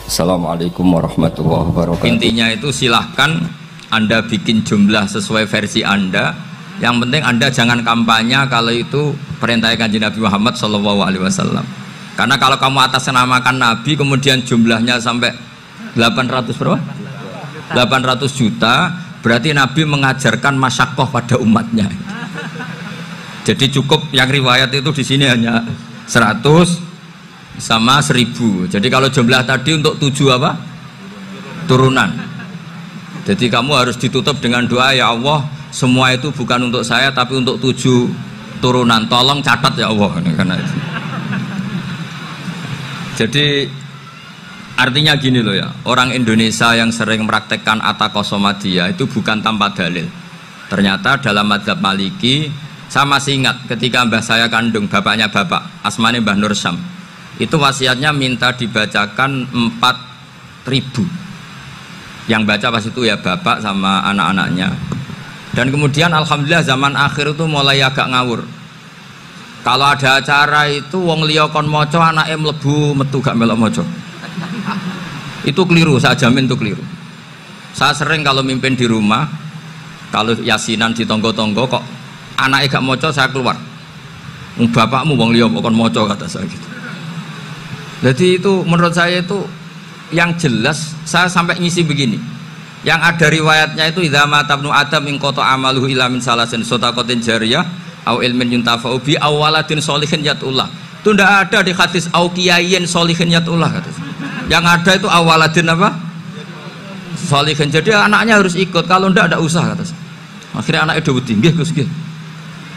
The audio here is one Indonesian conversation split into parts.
Assalamualaikum warahmatullahi wabarakatuh. Intinya itu silahkan Anda bikin jumlah sesuai versi Anda. Yang penting Anda jangan kampanye kalau itu perintah Kanjeng Nabi Muhammad SAW. Karena kalau kamu atasnamakan Nabi kemudian jumlahnya sampai 800 berapa? 800 juta, berarti Nabi mengajarkan masyakoh pada umatnya. Jadi cukup yang riwayat itu di sini hanya 100 sama 1000. Jadi kalau jumlah tadi untuk 7 apa? Turunan. Jadi kamu harus ditutup dengan doa, ya Allah, semua itu bukan untuk saya tapi untuk 7 turunan. Tolong catat ya Allah. Karena itu. Jadi artinya gini loh ya, orang Indonesia yang sering mempraktekkan Atakosomadiyah itu bukan tanpa dalil. Ternyata dalam madzhab Maliki, saya masih ingat ketika mbah saya kandung, bapaknya bapak, asmane Mbah Nur Syam, itu wasiatnya minta dibacakan 4000. Yang baca pas itu ya bapak sama anak-anaknya. Dan kemudian alhamdulillah zaman akhir itu mulai agak ngawur. Kalau ada acara itu wong liya kon maca anake mlebu metu gak melok maca. Itu keliru, saya jamin itu keliru. Saya sering kalau mimpin di rumah, kalau yasinan di tonggo-tonggo kok anaknya gak maca, saya keluar. Bapakmu wong liya kok kon maca, kata saya gitu. Jadi itu menurut saya itu yang jelas. Saya sampai ngisi begini, yang ada riwayatnya itu idza mata ibnu adam in qata amaluhu illa min salasin shadaqatin jariyah au ilmin yuntafa'u bi awaladin sholihin yatullah. Itu tidak ada di hadis au kiyayin sholihin yatullah. Yang ada itu awaladin apa? Sholihin. Jadi anaknya harus ikut, kalau tidak usah, kata saya. Akhirnya anaknya udah tinggi Gus nggih.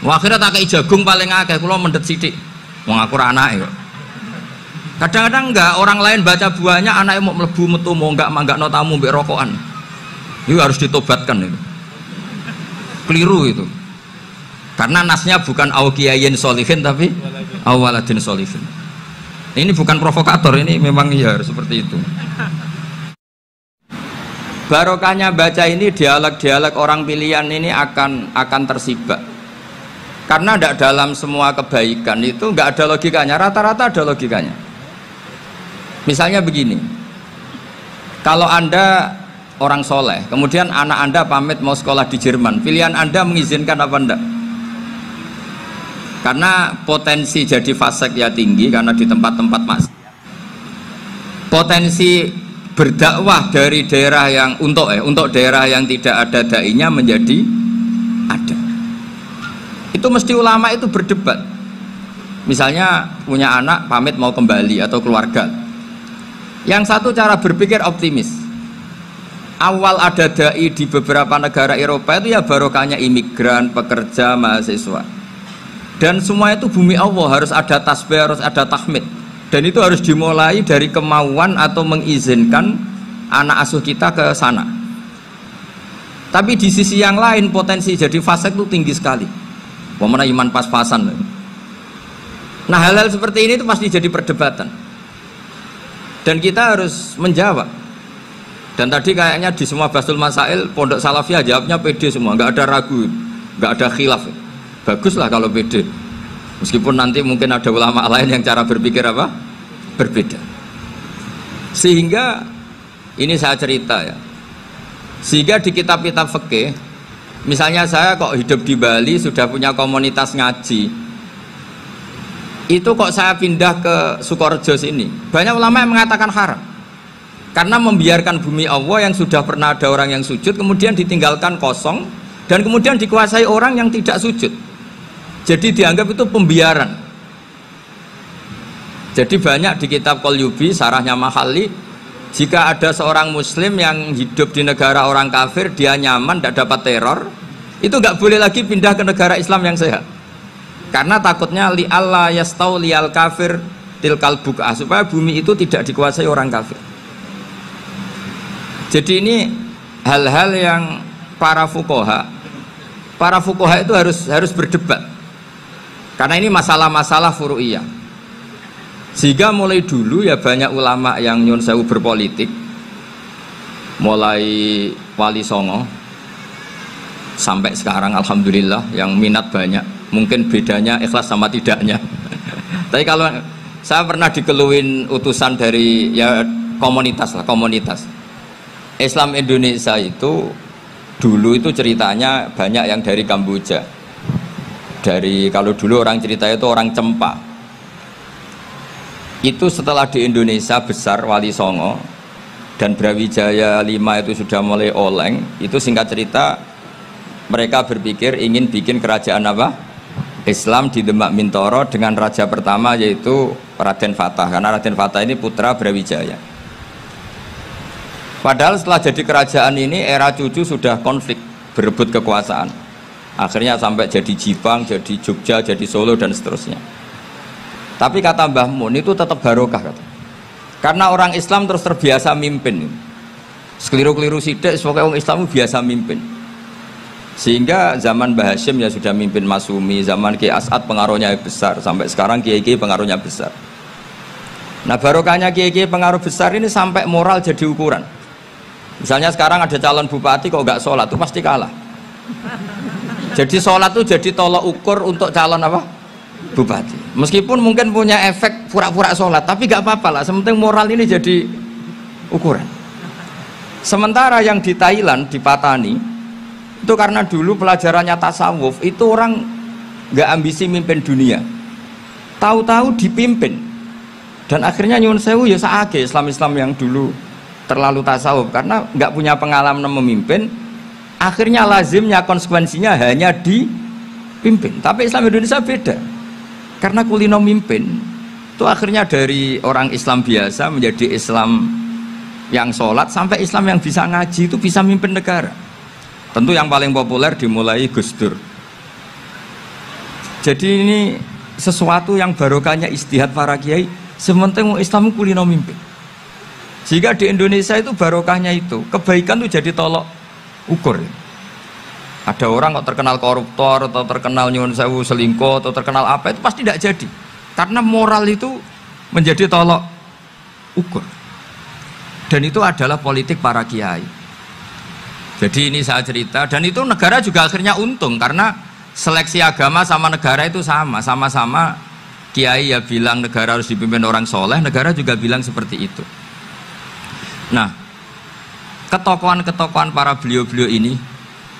Akhirnya tak kei jagung paling akeh, kula mendet sithik. Wong aku ora anake kok. Kadang-kadang enggak, orang lain baca buahnya anaknya mau mlebu metu mau enggak manggakno tamu mbek rokokan. Itu harus ditobatkan itu. Keliru itu. Karena nasnya bukan aukiyayin solihin tapi awaladin solihin. Ini bukan provokator, ini memang ya seperti itu. Barokahnya baca ini, dialog-dialog orang pilihan ini akan tersibak. Karena tidak dalam semua kebaikan itu nggak ada logikanya, rata-rata ada logikanya. Misalnya begini, kalau Anda orang soleh, kemudian anak Anda pamit mau sekolah di Jerman, pilihan Anda mengizinkan apa enggak? Karena potensi jadi fasik ya tinggi, karena di tempat-tempat maksiat. Potensi berdakwah dari daerah yang untuk daerah yang tidak ada dai-nya menjadi ada. Itu mesti ulama itu berdebat. Misalnya punya anak pamit mau kembali atau keluarga. Yang satu cara berpikir optimis. Awal ada dai di beberapa negara Eropa itu ya barokahnya imigran, pekerja, mahasiswa. Dan semua itu bumi Allah, harus ada tasbih, harus ada tahmid. Dan itu harus dimulai dari kemauan atau mengizinkan anak asuh kita ke sana. Tapi di sisi yang lain potensi jadi fasik itu tinggi sekali. Pemana iman pas-pasan. Nah hal-hal seperti ini itu pasti jadi perdebatan. Dan kita harus menjawab. Dan tadi kayaknya di semua Basul Masail Pondok Salafiyah jawabnya pede semua, nggak ada ragu, nggak ada khilaf. Baguslah kalau pede. Meskipun nanti mungkin ada ulama lain yang cara berpikir apa? Berbeda. Sehingga ini saya cerita ya. Sehingga di kitab-kitab fikih, misalnya saya kok hidup di Bali sudah punya komunitas ngaji. Itu kok saya pindah ke Sukorejo sini. Banyak ulama yang mengatakan haram. Karena membiarkan bumi Allah yang sudah pernah ada orang yang sujud kemudian ditinggalkan kosong dan kemudian dikuasai orang yang tidak sujud. Jadi dianggap itu pembiaran. Jadi banyak di kitab Qalyubi, sarahnya Mahalli, jika ada seorang muslim yang hidup di negara orang kafir, dia nyaman, tidak dapat teror, itu nggak boleh lagi pindah ke negara Islam yang sehat. Karena takutnya li alla yastauliyal kafir tilkal buk'ah, supaya bumi itu tidak dikuasai orang kafir. Jadi ini hal-hal yang para fuqaha itu harus berdebat. Karena ini masalah-masalah furu'iyah. Sehingga mulai dulu ya banyak ulama yang nyun sewu berpolitik, mulai Wali Songo sampai sekarang alhamdulillah yang minat banyak. Mungkin bedanya ikhlas sama tidaknya. Tapi kalau saya pernah dikeluhin utusan dari ya komunitas lah, komunitas. Islam Indonesia itu dulu itu ceritanya banyak yang dari Kamboja. Dari kalau dulu orang cerita itu orang Cempa. Itu setelah di Indonesia besar Wali Songo dan Brawijaya 5 itu sudah mulai oleng, itu singkat cerita mereka berpikir ingin bikin kerajaan apa? Islam di Demak Mintoro dengan raja pertama yaitu Raden Fatah, karena Raden Fatah ini putra Brawijaya. Padahal setelah jadi kerajaan ini era cucu sudah konflik, berebut kekuasaan. Akhirnya sampai jadi Jipang, jadi Jogja, jadi Solo dan seterusnya. Tapi kata Mbah Mun itu tetap barokah kata. Karena orang Islam terus terbiasa mimpin. Sekeliru-keliru sidik, pokoknya orang Islam biasa mimpin. Sehingga zaman Mbah Hashim ya sudah mimpin Masumi, zaman Kiai As'ad pengaruhnya besar, sampai sekarang Kiai-Kiai pengaruhnya besar. Nah barokahnya Kiai-Kiai pengaruh besar ini sampai moral jadi ukuran. Misalnya sekarang ada calon bupati kok nggak sholat itu pasti kalah. Jadi sholat itu jadi tolok ukur untuk calon apa? Bupati. Meskipun mungkin punya efek pura-pura sholat, tapi nggak apa-apa lah. Sementing moral ini jadi ukuran. Sementara yang di Thailand, di Patani itu karena dulu pelajarannya tasawuf itu orang nggak ambisi mimpin dunia, tahu-tahu dipimpin dan akhirnya nyuwun sewu ya saage Islam-Islam yang dulu terlalu tasawuf karena nggak punya pengalaman memimpin, akhirnya lazimnya konsekuensinya hanya dipimpin. Tapi Islam Indonesia beda karena kulino mimpin itu akhirnya dari orang Islam biasa menjadi Islam yang sholat sampai Islam yang bisa ngaji itu bisa mimpin negara. Tentu yang paling populer dimulai Gus Dur. Jadi ini sesuatu yang barokahnya istihad para kiai, sementing Islam kulino mimpin. Sehingga di Indonesia itu barokahnya itu, kebaikan itu jadi tolok ukur. Ada orang kok terkenal koruptor atau terkenal nyuwun sewu selingkuh atau terkenal apa itu pasti tidak jadi. Karena moral itu menjadi tolok ukur. Dan itu adalah politik para kiai. Jadi ini saya cerita dan itu negara juga akhirnya untung karena seleksi agama sama negara itu sama-sama kiai ya bilang negara harus dipimpin orang soleh, negara juga bilang seperti itu. Nah, ketokohan-ketokohan para beliau-beliau ini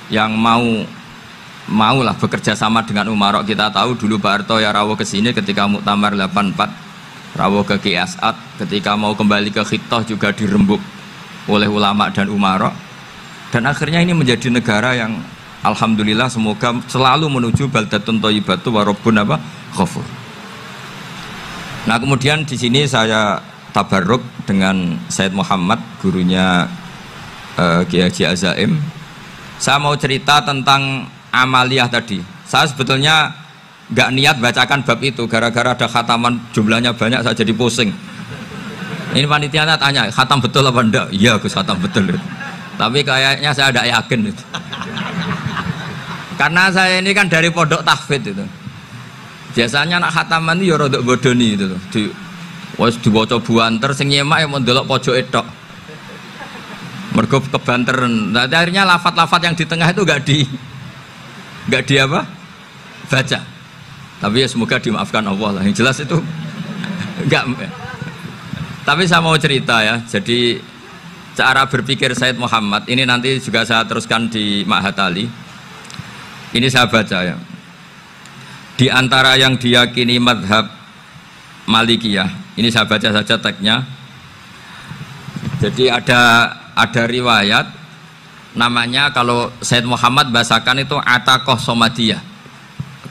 yang mau lah bekerja sama dengan umarok. Kita tahu dulu Pak Harto ya rawuh ke sini ketika Muktamar 84, rawuh ke Kiai As'ad, ketika mau kembali ke Khittah juga dirembuk oleh ulama dan umarok. Dan akhirnya ini menjadi negara yang alhamdulillah semoga selalu menuju baldatun thayyibatu wa rabbun apa ghafur. Nah, kemudian di sini saya tabarruk dengan Said Muhammad, gurunya Kiai Haji Azaim. Saya mau cerita tentang amaliyah tadi. Saya sebetulnya nggak niat bacakan bab itu, gara-gara ada khataman jumlahnya banyak saya jadi pusing. Ini panitianya tanya, khatam betul apa enggak? Iya Gus, khatam betul. Tapi kayaknya saya tidak yakin itu. Karena saya ini kan dari pondok tahfidz itu. Biasanya anak khataman itu ya rodok bodoni itu. Wes diwaca buanter sing nyemak yang mendelok pojok etok. Mergo kebanteren. Nah, akhirnya lafat-lafat yang di tengah itu enggak di apa? Baca. Tapi ya semoga dimaafkan Allah lah. Yang jelas itu enggak. Tapi saya mau cerita ya. Jadi cara berpikir Said Muhammad ini nanti juga saya teruskan di Ma'had Ali. Ini saya baca ya. Di antara yang diyakini madhab Malikiyah, ini saya baca saja teksnya. Jadi ada riwayat namanya, kalau Said Muhammad bahasakan itu Ataqoh Somadiyah.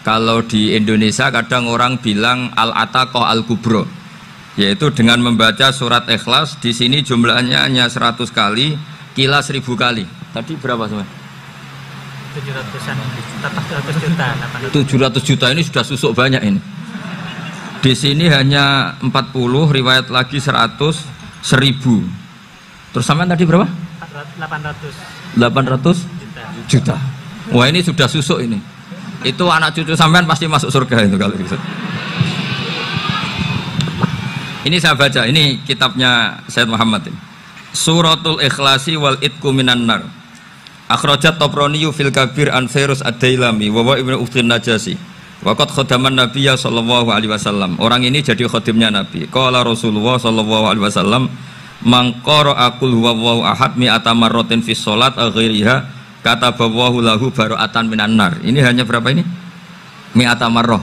Kalau di Indonesia kadang orang bilang Al-Ataqoh Al-Kubro, yaitu dengan membaca surat Ikhlas. Di sini jumlahnya hanya 100 kali, Qila 1000 kali. Tadi berapa semua? 700 juta ini sudah susuk banyak ini. Di sini hanya 40, riwayat lagi 100, 1000. Terus sampai tadi berapa? 800 juta. Wah ini sudah susuk ini. Itu anak cucu sampean pasti masuk surga itu kalau gitu. Ini saya baca, ini kitabnya Said Muhammad ini. Suratul Ikhlasi wal Itqu minan nar. Akhrajat Tabrani fil Kabir an Fairuz ad-Dailami wa Ibnu Uftin Najasi. Waqad khadaman Nabiyya sallallahu alaihi wasallam. Orang ini jadi khadimnya Nabi. Qala Rasulullah sallallahu alaihi wasallam, mangqara qul huwallahu ahad mi'ata marratin fi shalat ghairiha katabawahu lahu bara'atan minan nar. Ini hanya berapa ini? Mi'ata marrah.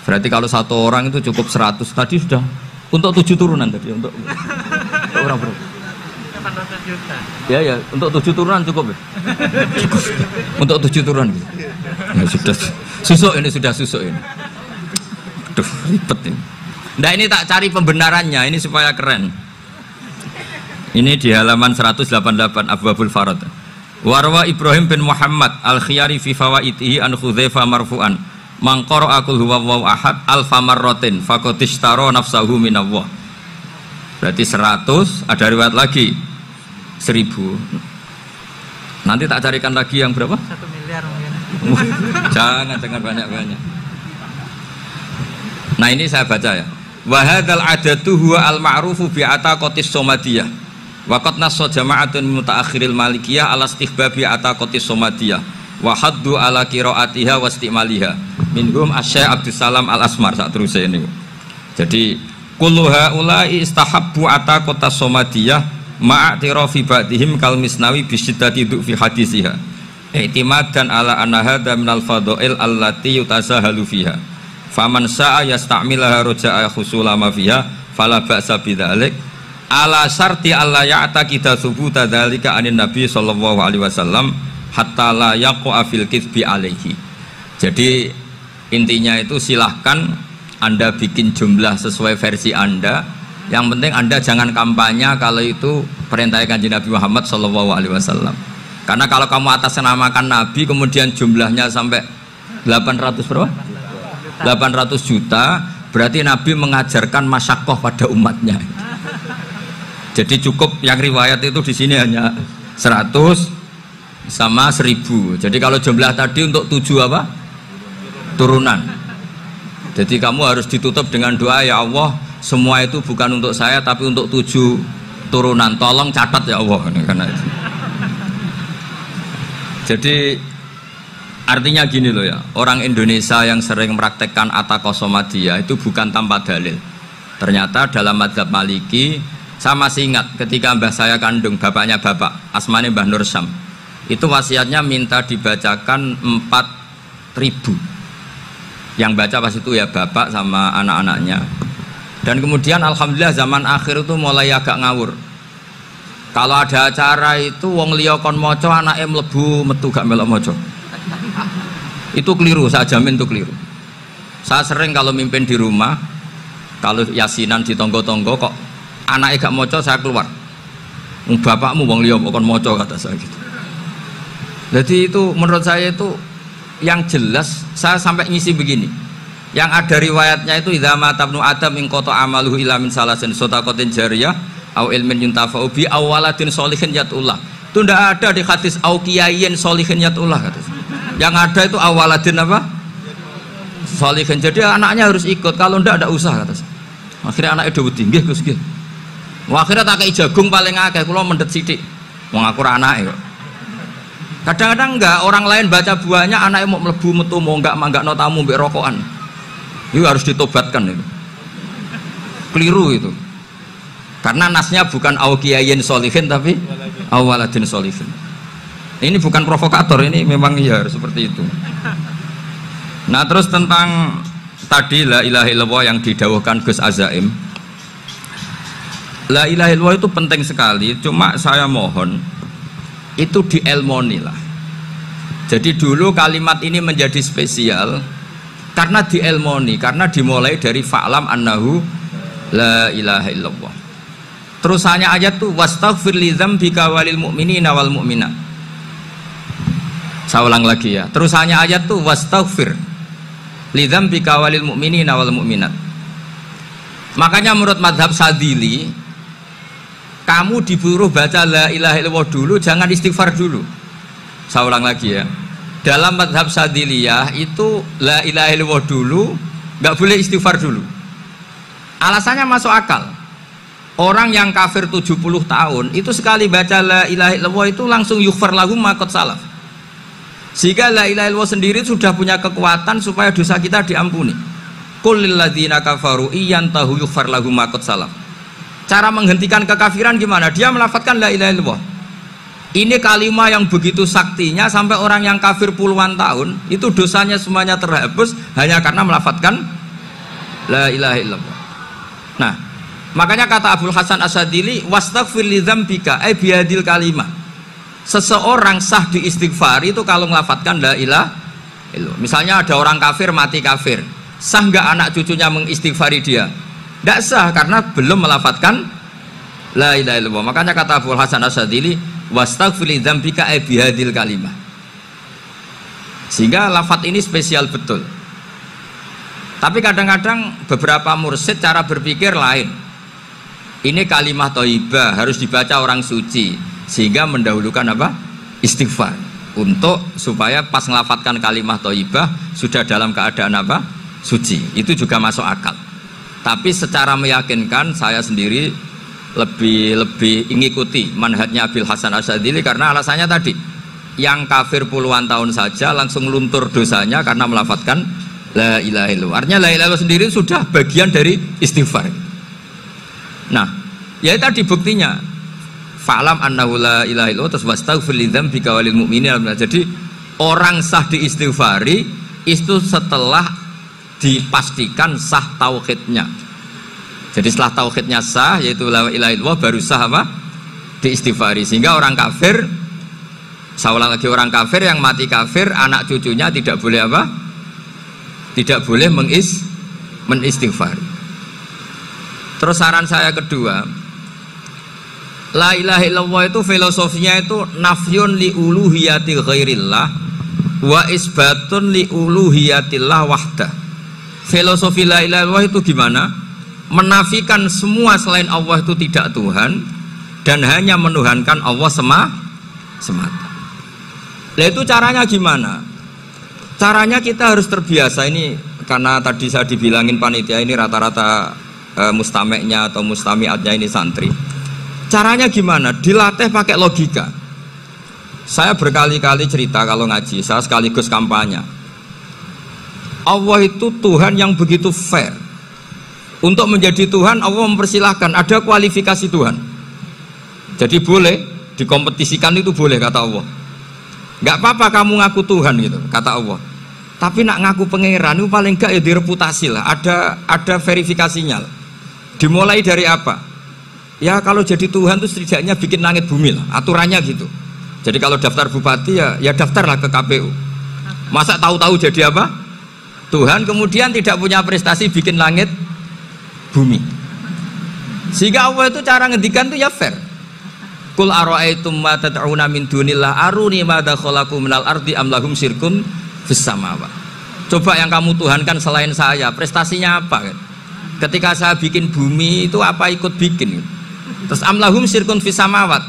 Berarti kalau satu orang itu cukup 100. Tadi sudah untuk 7 turunan tadi untuk orang berapa? 800 juta. Ya, untuk 7 turunan cukup ya? Cukup. Untuk 7 turunan gitu. Ya, sudah susuk ini. Aduh, ribet ini. Nah, ini tak cari pembenarannya, ini supaya keren. Ini di halaman 188 Abwabul Farad. Warwa Ibrahim bin Muhammad Al-Khiyari fi fawaitihi an Khudzaifa marfu'an. Man qara'a qul huwallahu ahad alfa marratin faqad ishtara nafsahu minallah. Berarti 100, ada riwayat lagi 1000. Nanti tak carikan lagi yang berapa? 1 miliar mungkin. Jangan banyak-banyak. Nah, ini saya baca ya. Wa hadzal adatu huwa al-ma'rufu bi ataqatis somadiyah. Wa qad nassa jama'atun mutaakhiril malikiyah ala istihbabi ataqatis somadiyah wa haddu ala qiraatiha wa istimaliha. Minhum Asy-Syaikh Abdussalam Al-Asmar saat terus ini. Jadi kullu haula'i istahabbu ataqatas somadiyah ma'atirafi ba'dihim kal misnawi bi syiddati fi hadisiha. I'timadan ala anna hadza minal fadha'il allati yutasahalu fiha. Faman sa'a yasta'milaha roja'a khusula ma fiha fala ba'sa bidzalik ala syarti alla ya'taqida thubuta dzalika anin nabi sallallahu alaihi wasallam hatta la yaqa fil kitsbi alaihi. Jadi intinya itu silahkan Anda bikin jumlah sesuai versi Anda. Yang penting Anda jangan kampanye kalau itu perintah Kanjeng Nabi Muhammad sallallahu alaihi wasallam. Karena kalau kamu atasnamakan Nabi kemudian jumlahnya sampai 800 berapa? 800 juta, berarti Nabi mengajarkan masyakoh pada umatnya. Jadi cukup yang riwayat itu di sini hanya 100 sama 1000. Jadi kalau jumlah tadi untuk 7 apa? Turunan. Jadi kamu harus ditutup dengan doa, ya Allah, semua itu bukan untuk saya tapi untuk 7 turunan. Tolong catat ya Allah. Karena itu. Jadi artinya gini loh ya, orang Indonesia yang sering mempraktekkan ataqosomadiyah itu bukan tanpa dalil. Ternyata dalam madzhab Maliki, saya masih ingat ketika mbah saya kandung, bapaknya bapak, asmane Mbah Nur Syam, itu wasiatnya minta dibacakan 4.000. Yang baca pas itu ya bapak sama anak-anaknya. Dan kemudian alhamdulillah zaman akhir itu mulai agak ngawur. Kalau ada acara itu wong liya kon maca anake mlebu metu gak melok maca. Itu keliru, saya jamin itu keliru. Saya sering kalau mimpin di rumah, kalau yasinan di tonggo-tonggo kok anaknya gak maca, saya keluar. Bapakmu wong liya kon maca, kata saya gitu. Jadi itu menurut saya itu yang jelas. Saya sampai ngisi begini, yang ada riwayatnya itu idza mata ibnu adam min qata amaluhu illa min salasin shadaqatin jariyah au ilmin yuntafa'u bi awaladin sholihin yatullah. Itu tidak ada di hadis au kiyayin sholihin yatullah, kata. Yang ada itu awaladin apa? Sholihin. Jadi anaknya harus ikut, kalau tidak ada usaha, kata. Akhirnya anaknya udah tinggi Gus nggih. Akhirnya tak kei jagung paling akeh, kula mendet sithik. Wong aku ora anake kok. Kadang-kadang enggak, orang lain baca buahnya anaknya mau mlebu metu mau enggak manggakno tamu mbek rokokan. Itu harus ditobatkan itu. Keliru itu. Karena nasnya bukan auqiyayin sholihin tapi awaladin sholihin. Ini bukan provokator, ini memang ya seperti itu. Nah, terus tentang tadi la ilaha illallah yang didawuhkan Gus Azaim. La ilaha illallah itu penting sekali, cuma saya mohon itu dielmoni lah. Jadi dulu kalimat ini menjadi spesial karena dielmoni, karena dimulai dari fa'lam annahu la ilaha illallah. Terusannya ayat tuh wastaghfir li dzambika walil mu'minina wal mu'minat. Saya ulang lagi ya. Terusannya ayat tuh wastaghfir li dzambika walil mu'minina wal mu'minat. Makanya menurut mazhab Sadili, kamu disuruh baca la ilaha illallah dulu, jangan istighfar dulu. Saya ulang lagi ya. Dalam mazhab Sadiliyah itu la ilaha illallah dulu, nggak boleh istighfar dulu. Alasannya masuk akal. Orang yang kafir 70 tahun itu sekali baca la ilaha illallah itu langsung yughfar lahum ma qad salaf. Sehingga la ilaha illallah sendiri sudah punya kekuatan supaya dosa kita diampuni. Qul lil ladzina kafaru iyantahu yughfar lahum ma qad salaf. Cara menghentikan kekafiran gimana? Dia melafadzkan la ilaha illallah. Ini kalimat yang begitu saktinya sampai orang yang kafir puluhan tahun itu dosanya semuanya terhapus hanya karena melafadzkan la ilaha illallah. Nah, makanya kata Abul Hasan Asyadzili, wastaghfir li dzambika ay bihadil kalimah. Seseorang sah diistighfar itu kalau melafadzkan la ilaha illallah. Misalnya ada orang kafir mati kafir, sah nggak anak cucunya mengistighfari dia? Tidak sah karena belum melafadzkan la ilaha illallah. Makanya kata Abul Hasan Asyadzili, wastaghfir li dzambika ay bihadil kalimah. Sehingga lafadz ini spesial betul. Tapi kadang-kadang beberapa mursyid cara berpikir lain. Ini kalimah thayyibah harus dibaca orang suci, sehingga mendahulukan apa? Istighfar. Untuk supaya pas ngelafatkan kalimah thayyibah sudah dalam keadaan apa? Suci. Itu juga masuk akal. Tapi secara meyakinkan saya sendiri lebih mengikuti manhajnya Abil Hasan Asyadzili karena alasannya tadi, yang kafir puluhan tahun saja langsung luntur dosanya karena melafadzkan la ilaha illallah. Artinya la ilaha illallah sendiri sudah bagian dari istighfar. Nah, ya tadi buktinya fa'lam annahu la ilaha illallah terus wastaghfir li dzambika walil mu'minin. Jadi orang sah diistighfari itu setelah dipastikan sah tauhidnya. Jadi setelah tauhidnya sah yaitu la ilaha illallah baru sah apa? Diistighfari. Sehingga orang kafir, saya ulang lagi, orang kafir yang mati kafir anak cucunya tidak boleh apa? Tidak boleh menistighfari. Terus saran saya kedua, la ilaha illallah itu filosofinya itu nafyun li uluhiyati ghairillah wa isbatun li uluhiyatillah wahdah. Filosofi la ilaha illallah itu gimana? Menafikan semua selain Allah itu tidak Tuhan dan hanya menuhankan Allah semata. Nah itu caranya gimana? Caranya kita harus terbiasa ini, karena tadi saya dibilangin panitia ini rata-rata mustameknya atau mustamiatnya ini santri. Caranya gimana? Dilatih pakai logika. Saya berkali-kali cerita kalau ngaji, saya sekaligus kampanye. Allah itu Tuhan yang begitu fair. Untuk menjadi Tuhan Allah mempersilahkan, ada kualifikasi Tuhan. Jadi boleh dikompetisikan, itu boleh kata Allah. Nggak apa-apa kamu ngaku Tuhan gitu kata Allah. Tapi nak ngaku pangeran itu paling enggak ya direputasi lah, ada verifikasinya lah. Dimulai dari apa? Ya kalau jadi Tuhan itu setidaknya bikin langit bumi lah, aturannya gitu. Jadi kalau daftar bupati ya daftarlah ke KPU. Masa tahu-tahu jadi apa? Tuhan kemudian tidak punya prestasi bikin langit bumi. Sehingga Allah itu cara ngendikan itu ya fair. Qul ara'aitum ma tad'una min dunillah aruni madza khalaqu minal ardi am lahum syirkun fis samawat. Coba yang kamu tuhankan selain saya, prestasinya apa kan? Ketika saya bikin bumi itu apa ikut bikin? Terus am lahum syirkun fis samawat.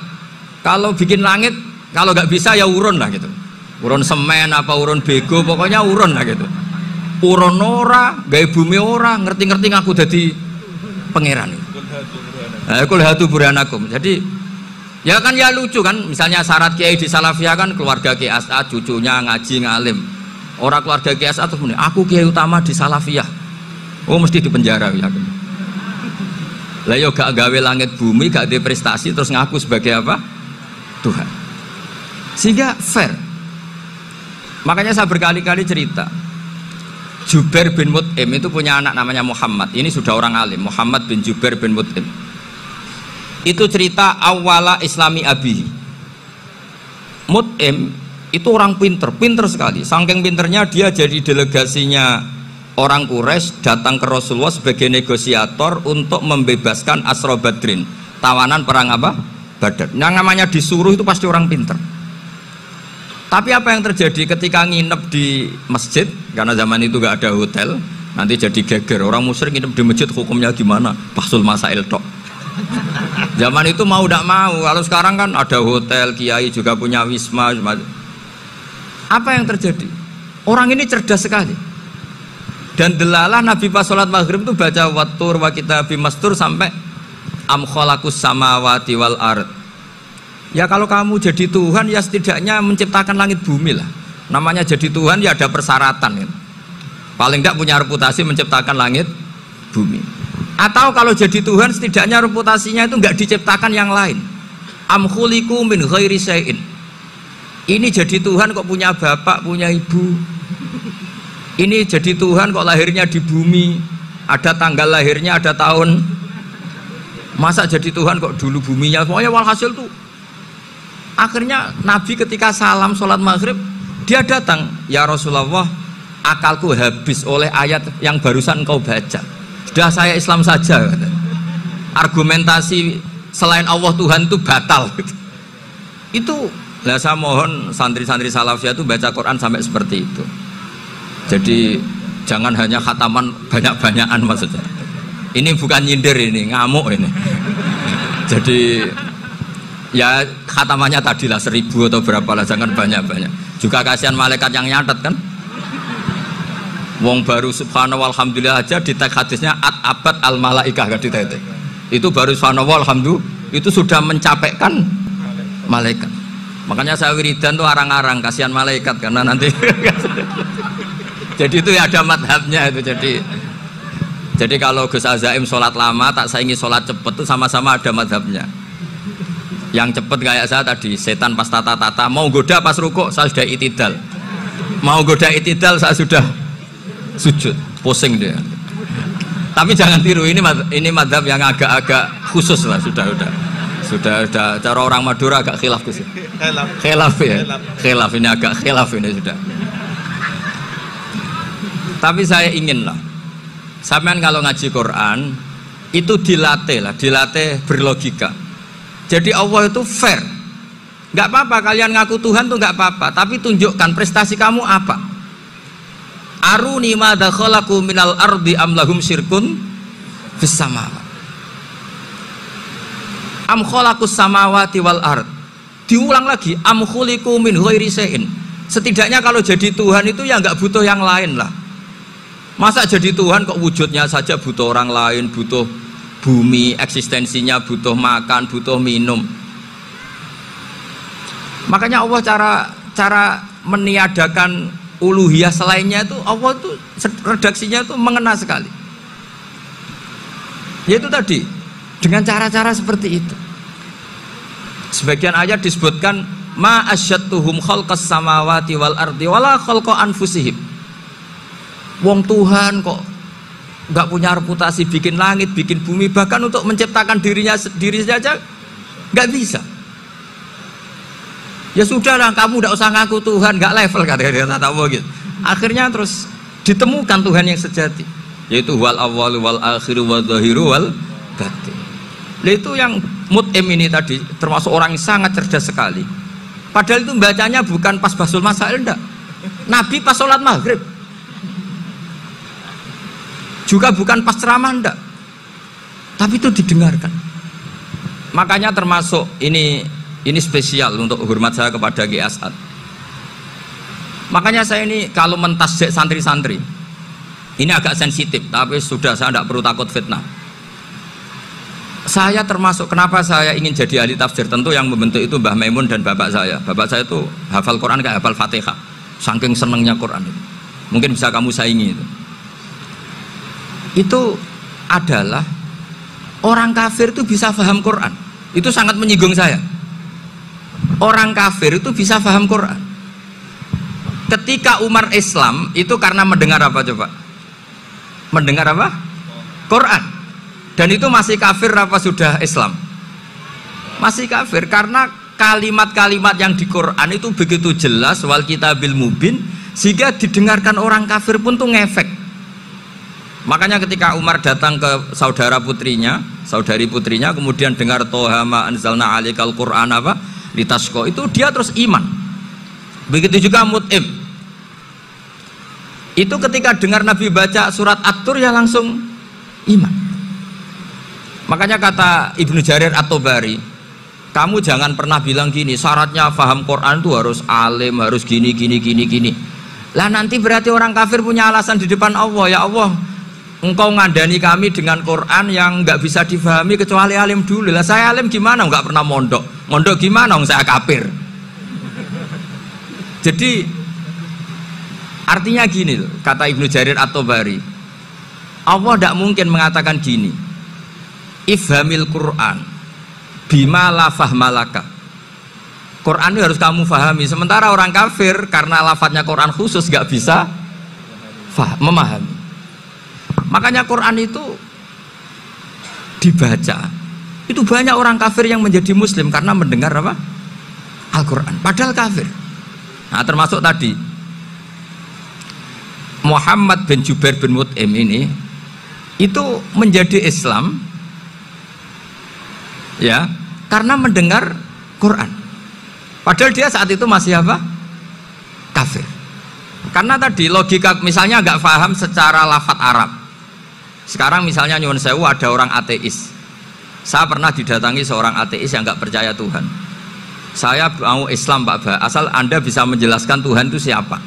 Kalau bikin langit, kalau nggak bisa ya urun lah gitu. Urun semen apa urun bego, pokoknya urun lah gitu. Urun ora, gawe bumi ora, ngerti-ngerti ngaku dadi pangeran. Kul hatu burhanakum. Jadi ya kan ya lucu kan, misalnya syarat kiai di Salafiyah kan keluarga Kiai As'ad, cucunya ngaji ngalim. Orang keluarga Kiai As'ad tuh aku kiai utama di Salafiyah. Oh mesti di penjara ya kan. Lah yo gak gawe langit bumi, gak ada prestasi terus ngaku sebagai apa? Tuhan. Sehingga fair. Makanya saya berkali-kali cerita. Jubair bin Mut'im itu punya anak namanya Muhammad. Ini sudah orang alim, Muhammad bin Jubair bin Mut'im. Itu cerita awala islami abi. Mut'im itu orang pinter sekali. Saking pinternya dia jadi delegasinya orang Quraisy datang ke Rasulullah sebagai negosiator untuk membebaskan Asra Badrin, tawanan perang apa? Badar. Yang namanya disuruh itu pasti orang pinter. Tapi apa yang terjadi ketika nginep di masjid? Karena zaman itu gak ada hotel, nanti jadi geger. Orang musyrik nginep di masjid hukumnya gimana? Bahsul masail tok. Zaman itu mau tidak mau. Kalau sekarang kan ada hotel, kiai juga punya wisma. Apa yang terjadi? Orang ini cerdas sekali. Dan delalah Nabi pas sholat maghrib itu baca wattur wa kitabim mastur sampai am khalaqus samawati wal ard. Ya kalau kamu jadi Tuhan ya setidaknya menciptakan langit bumi lah. Namanya jadi Tuhan ya ada persyaratan kan? Paling enggak punya reputasi menciptakan langit bumi. Atau kalau jadi Tuhan setidaknya reputasinya itu nggak diciptakan yang lain. Am khuliqu min ghairi syai'in. Ini jadi Tuhan kok punya bapak, punya ibu. Ini jadi Tuhan kok lahirnya di bumi, ada tanggal lahirnya, ada tahun. Masa jadi Tuhan kok dulu buminya. Pokoknya walhasil tuh. Akhirnya Nabi ketika salam sholat maghrib, dia datang, ya Rasulullah, akalku habis oleh ayat yang barusan kau baca. Sudah saya Islam saja. Argumentasi selain Allah Tuhan itu batal. Itu, lah saya mohon santri-santri salafiyah itu baca Quran sampai seperti itu. Jadi jangan hanya khataman banyak-banyakan maksudnya. Ini bukan nyindir, ini ngamuk ini. Jadi ya khatamannya tadilah 1000 atau berapa lah, jangan banyak-banyak. Juga kasihan malaikat yang nyatet kan. Wong baru subhanallah alhamdulillah aja di teks hadisnya abad al malaikah kan ditetek. Itu baru subhanallah alhamdulillah itu sudah mencapaikan malaikat. Makanya saya wiridan tuh arang-arang kasihan malaikat karena nanti jadi itu ya ada madhabnya itu. Jadi kalau Gus Azaim sholat lama tak saingi sholat cepet itu sama-sama ada madhabnya. Yang cepet kayak saya tadi, setan pas tata-tata mau goda pas rukuk saya sudah itidal, mau goda itidal saya sudah sujud, pusing dia. Tapi jangan tiru, ini madhab yang agak-agak khusus lah, sudah cara orang Madura agak khilaf khusus. Khilaf ya, khilaf ini agak khilaf ini sudah. Tapi saya ingin lah, sampean kalau ngaji Quran itu dilatih berlogika. Jadi Allah itu fair, nggak apa-apa kalian ngaku Tuhan tuh nggak apa-apa, tapi tunjukkan prestasi kamu apa. Aruni madza khalaqu minal ardi am lahum syirkun fis samawati. Am khalaqus samawati wal ard. Diulang lagi, am khuliqu min ghairi syai'in. Setidaknya kalau jadi Tuhan itu ya nggak butuh yang lain lah. Masa jadi Tuhan kok wujudnya saja butuh orang lain, butuh bumi, eksistensinya butuh makan, butuh minum. Makanya Allah cara meniadakan uluhiyah selainnya itu Allah itu redaksinya itu mengena sekali. Yaitu tadi dengan cara-cara seperti itu. Sebagian ayat disebutkan ma asyattuhum khalqas samawati wal ardi wala khalqa anfusihim. Wong Tuhan kok nggak punya reputasi bikin langit, bikin bumi, bahkan untuk menciptakan diri saja nggak bisa. Ya sudahlah, kamu tidak usah ngaku Tuhan, nggak level kata gitu. Akhirnya terus ditemukan Tuhan yang sejati, yaitu wal awwalu wal akhiru wal zahiru wal batin. Nah, itu yang mut'im ini tadi termasuk orang yang sangat cerdas sekali. Padahal itu bacanya bukan pas basul masail, enggak. Nabi pas sholat maghrib, juga bukan pas ceramah, enggak. Tapi itu didengarkan. Makanya termasuk ini spesial untuk hormat saya kepada Ki As'ad. Makanya saya ini kalau mentasjek santri-santri ini agak sensitif, tapi sudah saya tidak perlu takut fitnah. Saya termasuk, kenapa saya ingin jadi ahli tafsir, tentu yang membentuk itu Mbah Maimun dan bapak saya. Bapak saya itu hafal Quran kayak hafal Fatihah, saking senengnya Quran itu. Mungkin bisa kamu saingi itu. Itu adalah orang kafir itu bisa paham Quran. Itu sangat menyinggung saya. Orang kafir itu bisa paham Quran. Ketika Umar Islam itu karena mendengar apa coba? Mendengar apa? Quran. Dan itu masih kafir apa sudah Islam? Masih kafir karena kalimat-kalimat yang di Quran itu begitu jelas, wal kitabil mubin, sehingga didengarkan orang kafir pun tuh ngefek. Makanya ketika Umar datang ke saudari putrinya, kemudian dengar Toha ma anzalna alikal Quran apa? Litasko, itu dia terus iman. Begitu juga Mut'im. Itu ketika dengar Nabi baca surat At-Tur ya langsung iman. Makanya kata Ibnu Jarir At-Tabari, kamu jangan pernah bilang gini, syaratnya paham Quran itu harus alim, harus gini. Lah nanti berarti orang kafir punya alasan di depan Allah, ya Allah, engkau ngandani kami dengan Quran yang nggak bisa difahami kecuali alim dulu. Lah saya alim gimana? Nggak pernah mondok gimana? Saya kafir. Jadi artinya gini loh, kata Ibnu Jarir At-Tabari, Allah tidak mungkin mengatakan gini, ifhamil Quran bima la fahmalaka. Quran itu harus kamu fahami. Sementara orang kafir karena lafadznya Quran khusus gak bisa memahami. Makanya Quran itu dibaca. Itu banyak orang kafir yang menjadi muslim karena mendengar apa? Al-Quran. Padahal kafir. Nah termasuk tadi Muhammad bin Jubair bin Mut'im ini itu menjadi Islam ya karena mendengar Quran. Padahal dia saat itu masih apa? Kafir. Karena tadi logika misalnya nggak paham secara lafadz Arab. Sekarang misalnya nyuwun sewu ada orang ateis. Saya pernah didatangi seorang ateis yang nggak percaya Tuhan. Saya mau Islam Pak Ba, asal Anda bisa menjelaskan Tuhan itu siapa.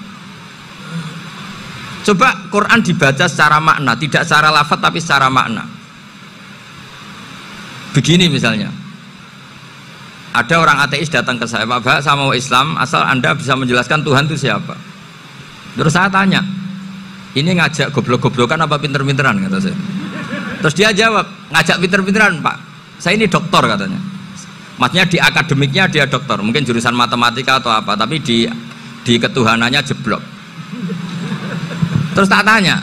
Coba Quran dibaca secara makna, tidak secara lafadz tapi secara makna. Begini misalnya, ada orang ateis datang ke saya, Pak Ba, saya mau Islam, asal Anda bisa menjelaskan Tuhan itu siapa. Terus saya tanya, ini ngajak goblok-goblokan apa pinter-pinteran, kata saya. Terus dia jawab, ngajak pinter-pinteran Pak, saya ini doktor katanya. Maksudnya di akademiknya dia doktor, mungkin jurusan matematika atau apa, tapi di ketuhanannya jeblok. Terus tak tanya,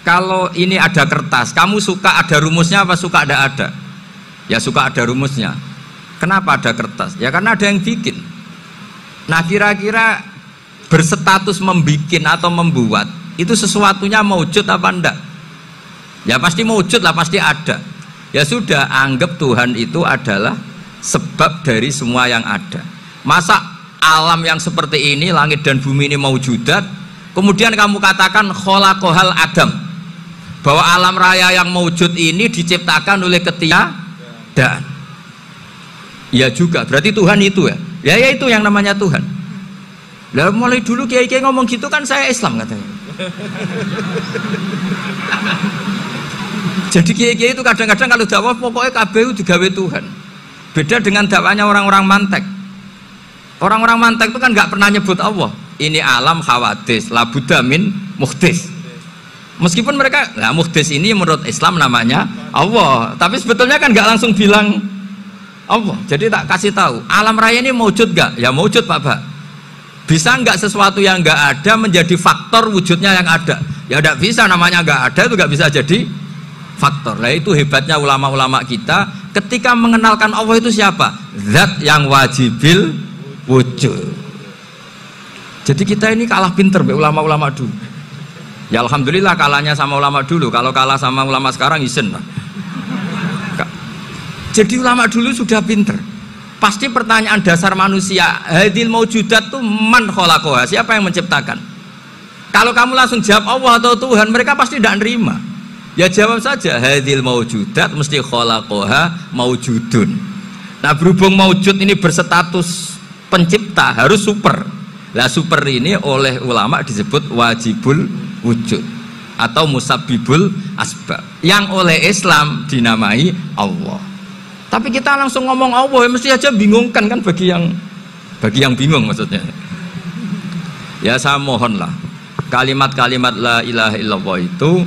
kalau ini ada kertas, kamu suka ada rumusnya apa suka ada? Ya suka ada rumusnya. Kenapa ada kertas? Ya karena ada yang bikin. Nah kira-kira berstatus membikin atau membuat itu sesuatunya maujud apa enggak? Ya pasti maujud lah, pasti ada. Ya sudah, anggap Tuhan itu adalah sebab dari semua yang ada. Masa alam yang seperti ini, langit dan bumi ini maujudat, kemudian kamu katakan kholaqohal adam, bahwa alam raya yang maujud ini diciptakan oleh ketiadaan. Ya juga, berarti Tuhan itu ya. Ya itu yang namanya Tuhan. Lah mulai dulu kiai-kiai ngomong gitu kan saya Islam katanya. Jadi kiai-kiai itu kadang-kadang kalau dakwah pokoknya KBU digawe Tuhan. Beda dengan dakwahnya orang-orang mantek. Orang-orang mantek itu kan nggak pernah nyebut Allah. Ini alam hawadis, labuda min muhdis. Meskipun mereka, nah muhdis ini menurut Islam namanya Allah, tapi sebetulnya kan nggak langsung bilang Allah. Jadi tak kasih tahu, alam raya ini mewujud nggak? Ya mewujud Pak Ba. Bisa nggak sesuatu yang nggak ada menjadi faktor wujudnya yang ada? Ya nggak bisa, namanya nggak ada itu nggak bisa jadi faktor. Nah itu hebatnya ulama-ulama kita ketika mengenalkan Allah itu siapa? Zat yang wajibil wujud. Jadi kita ini kalah pinter be ulama-ulama dulu. Ya alhamdulillah kalahnya sama ulama dulu. Kalau kalah sama ulama sekarang isen lah. Jadi ulama dulu sudah pinter. Pasti pertanyaan dasar manusia, hadil maujudat tuh man kholaqoha, siapa yang menciptakan? Kalau kamu langsung jawab Allah atau Tuhan, mereka pasti tidak nerima. Ya jawab saja, hadil maujudat mesti kholaqoha maujudun. Nah berhubung maujud ini berstatus pencipta, harus super. Nah super ini oleh ulama disebut wajibul wujud atau musabbibul asbab, yang oleh Islam dinamai Allah. Tapi kita langsung ngomong Allah, ya mesti aja bingungkan kan bagi yang bingung maksudnya. Ya saya mohonlah kalimat-kalimat la ilaha illallah itu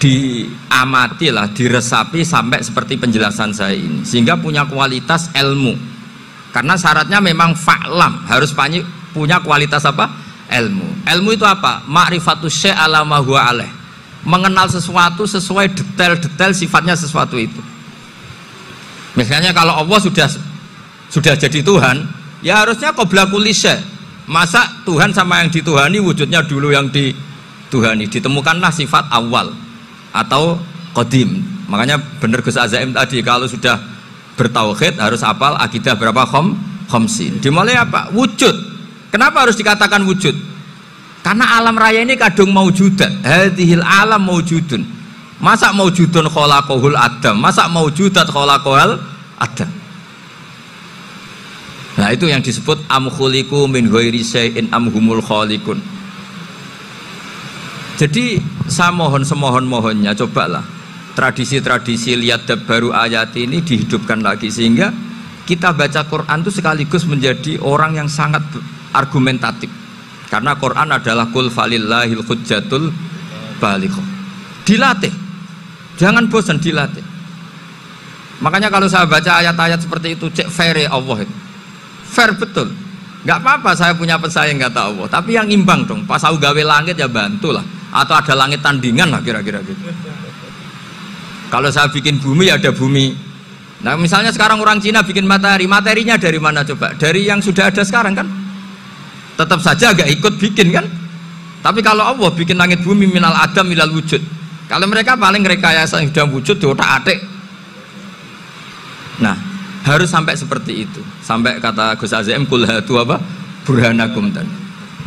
diamatilah, diresapi sampai seperti penjelasan saya ini, sehingga punya kualitas ilmu. Karena syaratnya memang fa'lam, harus punya kualitas apa? Ilmu. Ilmu itu apa? Ma'rifatus syai' ala ma huwa alaih. Mengenal sesuatu sesuai detail-detail sifatnya sesuatu itu. Misalnya kalau Allah sudah jadi Tuhan, ya harusnya qabla kulli syai'. Masa Tuhan sama yang dituhani wujudnya dulu yang dituhani? Ditemukanlah sifat awal atau qadim. Makanya benar Gus Azaim tadi, kalau sudah bertauhid harus hafal akidah berapa khamsin. Dimulai apa? Wujud. Kenapa harus dikatakan wujud? Karena alam raya ini kadung maujudat. Hadhil alam maujudun. Masa maujudun kholaqohul adam? Masa maujudat kholaqohal adam? Nah itu yang disebut am khuliqu min ghairi syai'in am humul khaliqun. Jadi saya mohon semohon-mohonnya, cobalah tradisi-tradisi lihat baru ayat ini dihidupkan lagi, sehingga kita baca Quran itu sekaligus menjadi orang yang sangat argumentatif. Karena Quran adalah qul falillahil hujjatul balighah. Dilatih. Jangan bosan dilatih. Makanya kalau saya baca ayat-ayat seperti itu, cek fair ya Allah itu. Fair betul. Nggak apa-apa saya punya pesaing kata Allah, tapi yang imbang dong. Pas aku gawe langit ya bantulah, atau ada langit tandingan lah kira-kira gitu. Kalau saya bikin bumi ya ada bumi. Nah misalnya sekarang orang Cina bikin matahari, materinya dari mana coba? Dari yang sudah ada sekarang kan? Tetap saja agak ikut bikin kan? Tapi kalau Allah bikin langit bumi minal adam minal wujud. Kalau mereka paling rekayasa yang sudah wujud di otak-atik. Nah, harus sampai seperti itu. Sampai kata Gus Azim kul hatu apa? Burhanakum tadi.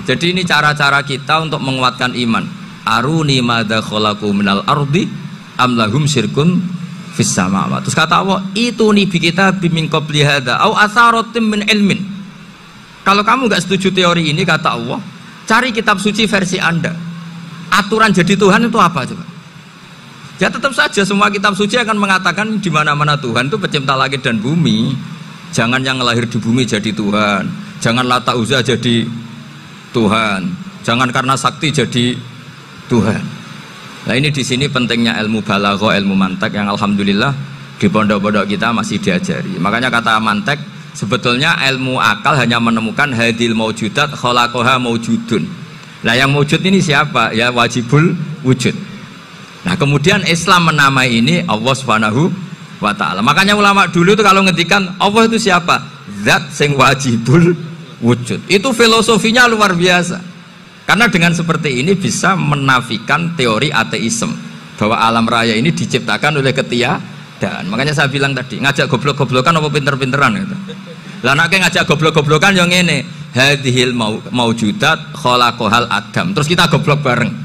Jadi ini cara-cara kita untuk menguatkan iman. Aruni madza khalaqu minal ardi am lahum syirkun fis samawati. Terus kata Allah, itu nih bi kitabim min qabli hadza au atharatim min ilmin. Kalau kamu enggak setuju teori ini kata Allah, cari kitab suci versi Anda. Aturan jadi Tuhan itu apa coba? Ya tetap saja semua kitab suci akan mengatakan di mana-mana Tuhan itu pencipta langit dan bumi. Jangan yang lahir di bumi jadi Tuhan. Jangan Lata Uzza jadi Tuhan. Jangan karena sakti jadi Tuhan. Nah ini di sini pentingnya ilmu balaghah, ilmu mantek yang alhamdulillah di pondok-pondok kita masih diajari. Makanya kata mantek sebetulnya ilmu akal hanya menemukan hadil maujudat khalaqaha maujudun. Nah yang maujud ini siapa? Ya wajibul wujud. Nah kemudian Islam menamai ini Allah Subhanahu wa ta'ala. Makanya ulama dulu itu kalau ngendikan Allah itu siapa? Zat sing wajibul wujud. Itu filosofinya luar biasa. Karena dengan seperti ini bisa menafikan teori ateisme bahwa alam raya ini diciptakan oleh ketiadaan. Makanya saya bilang tadi, ngajak goblok-goblokan apa pinter-pinteran gitu. Lah nek ngajak goblok-goblokan yang ngene, hadhil maujudat khalaqahal adam. Terus kita goblok bareng.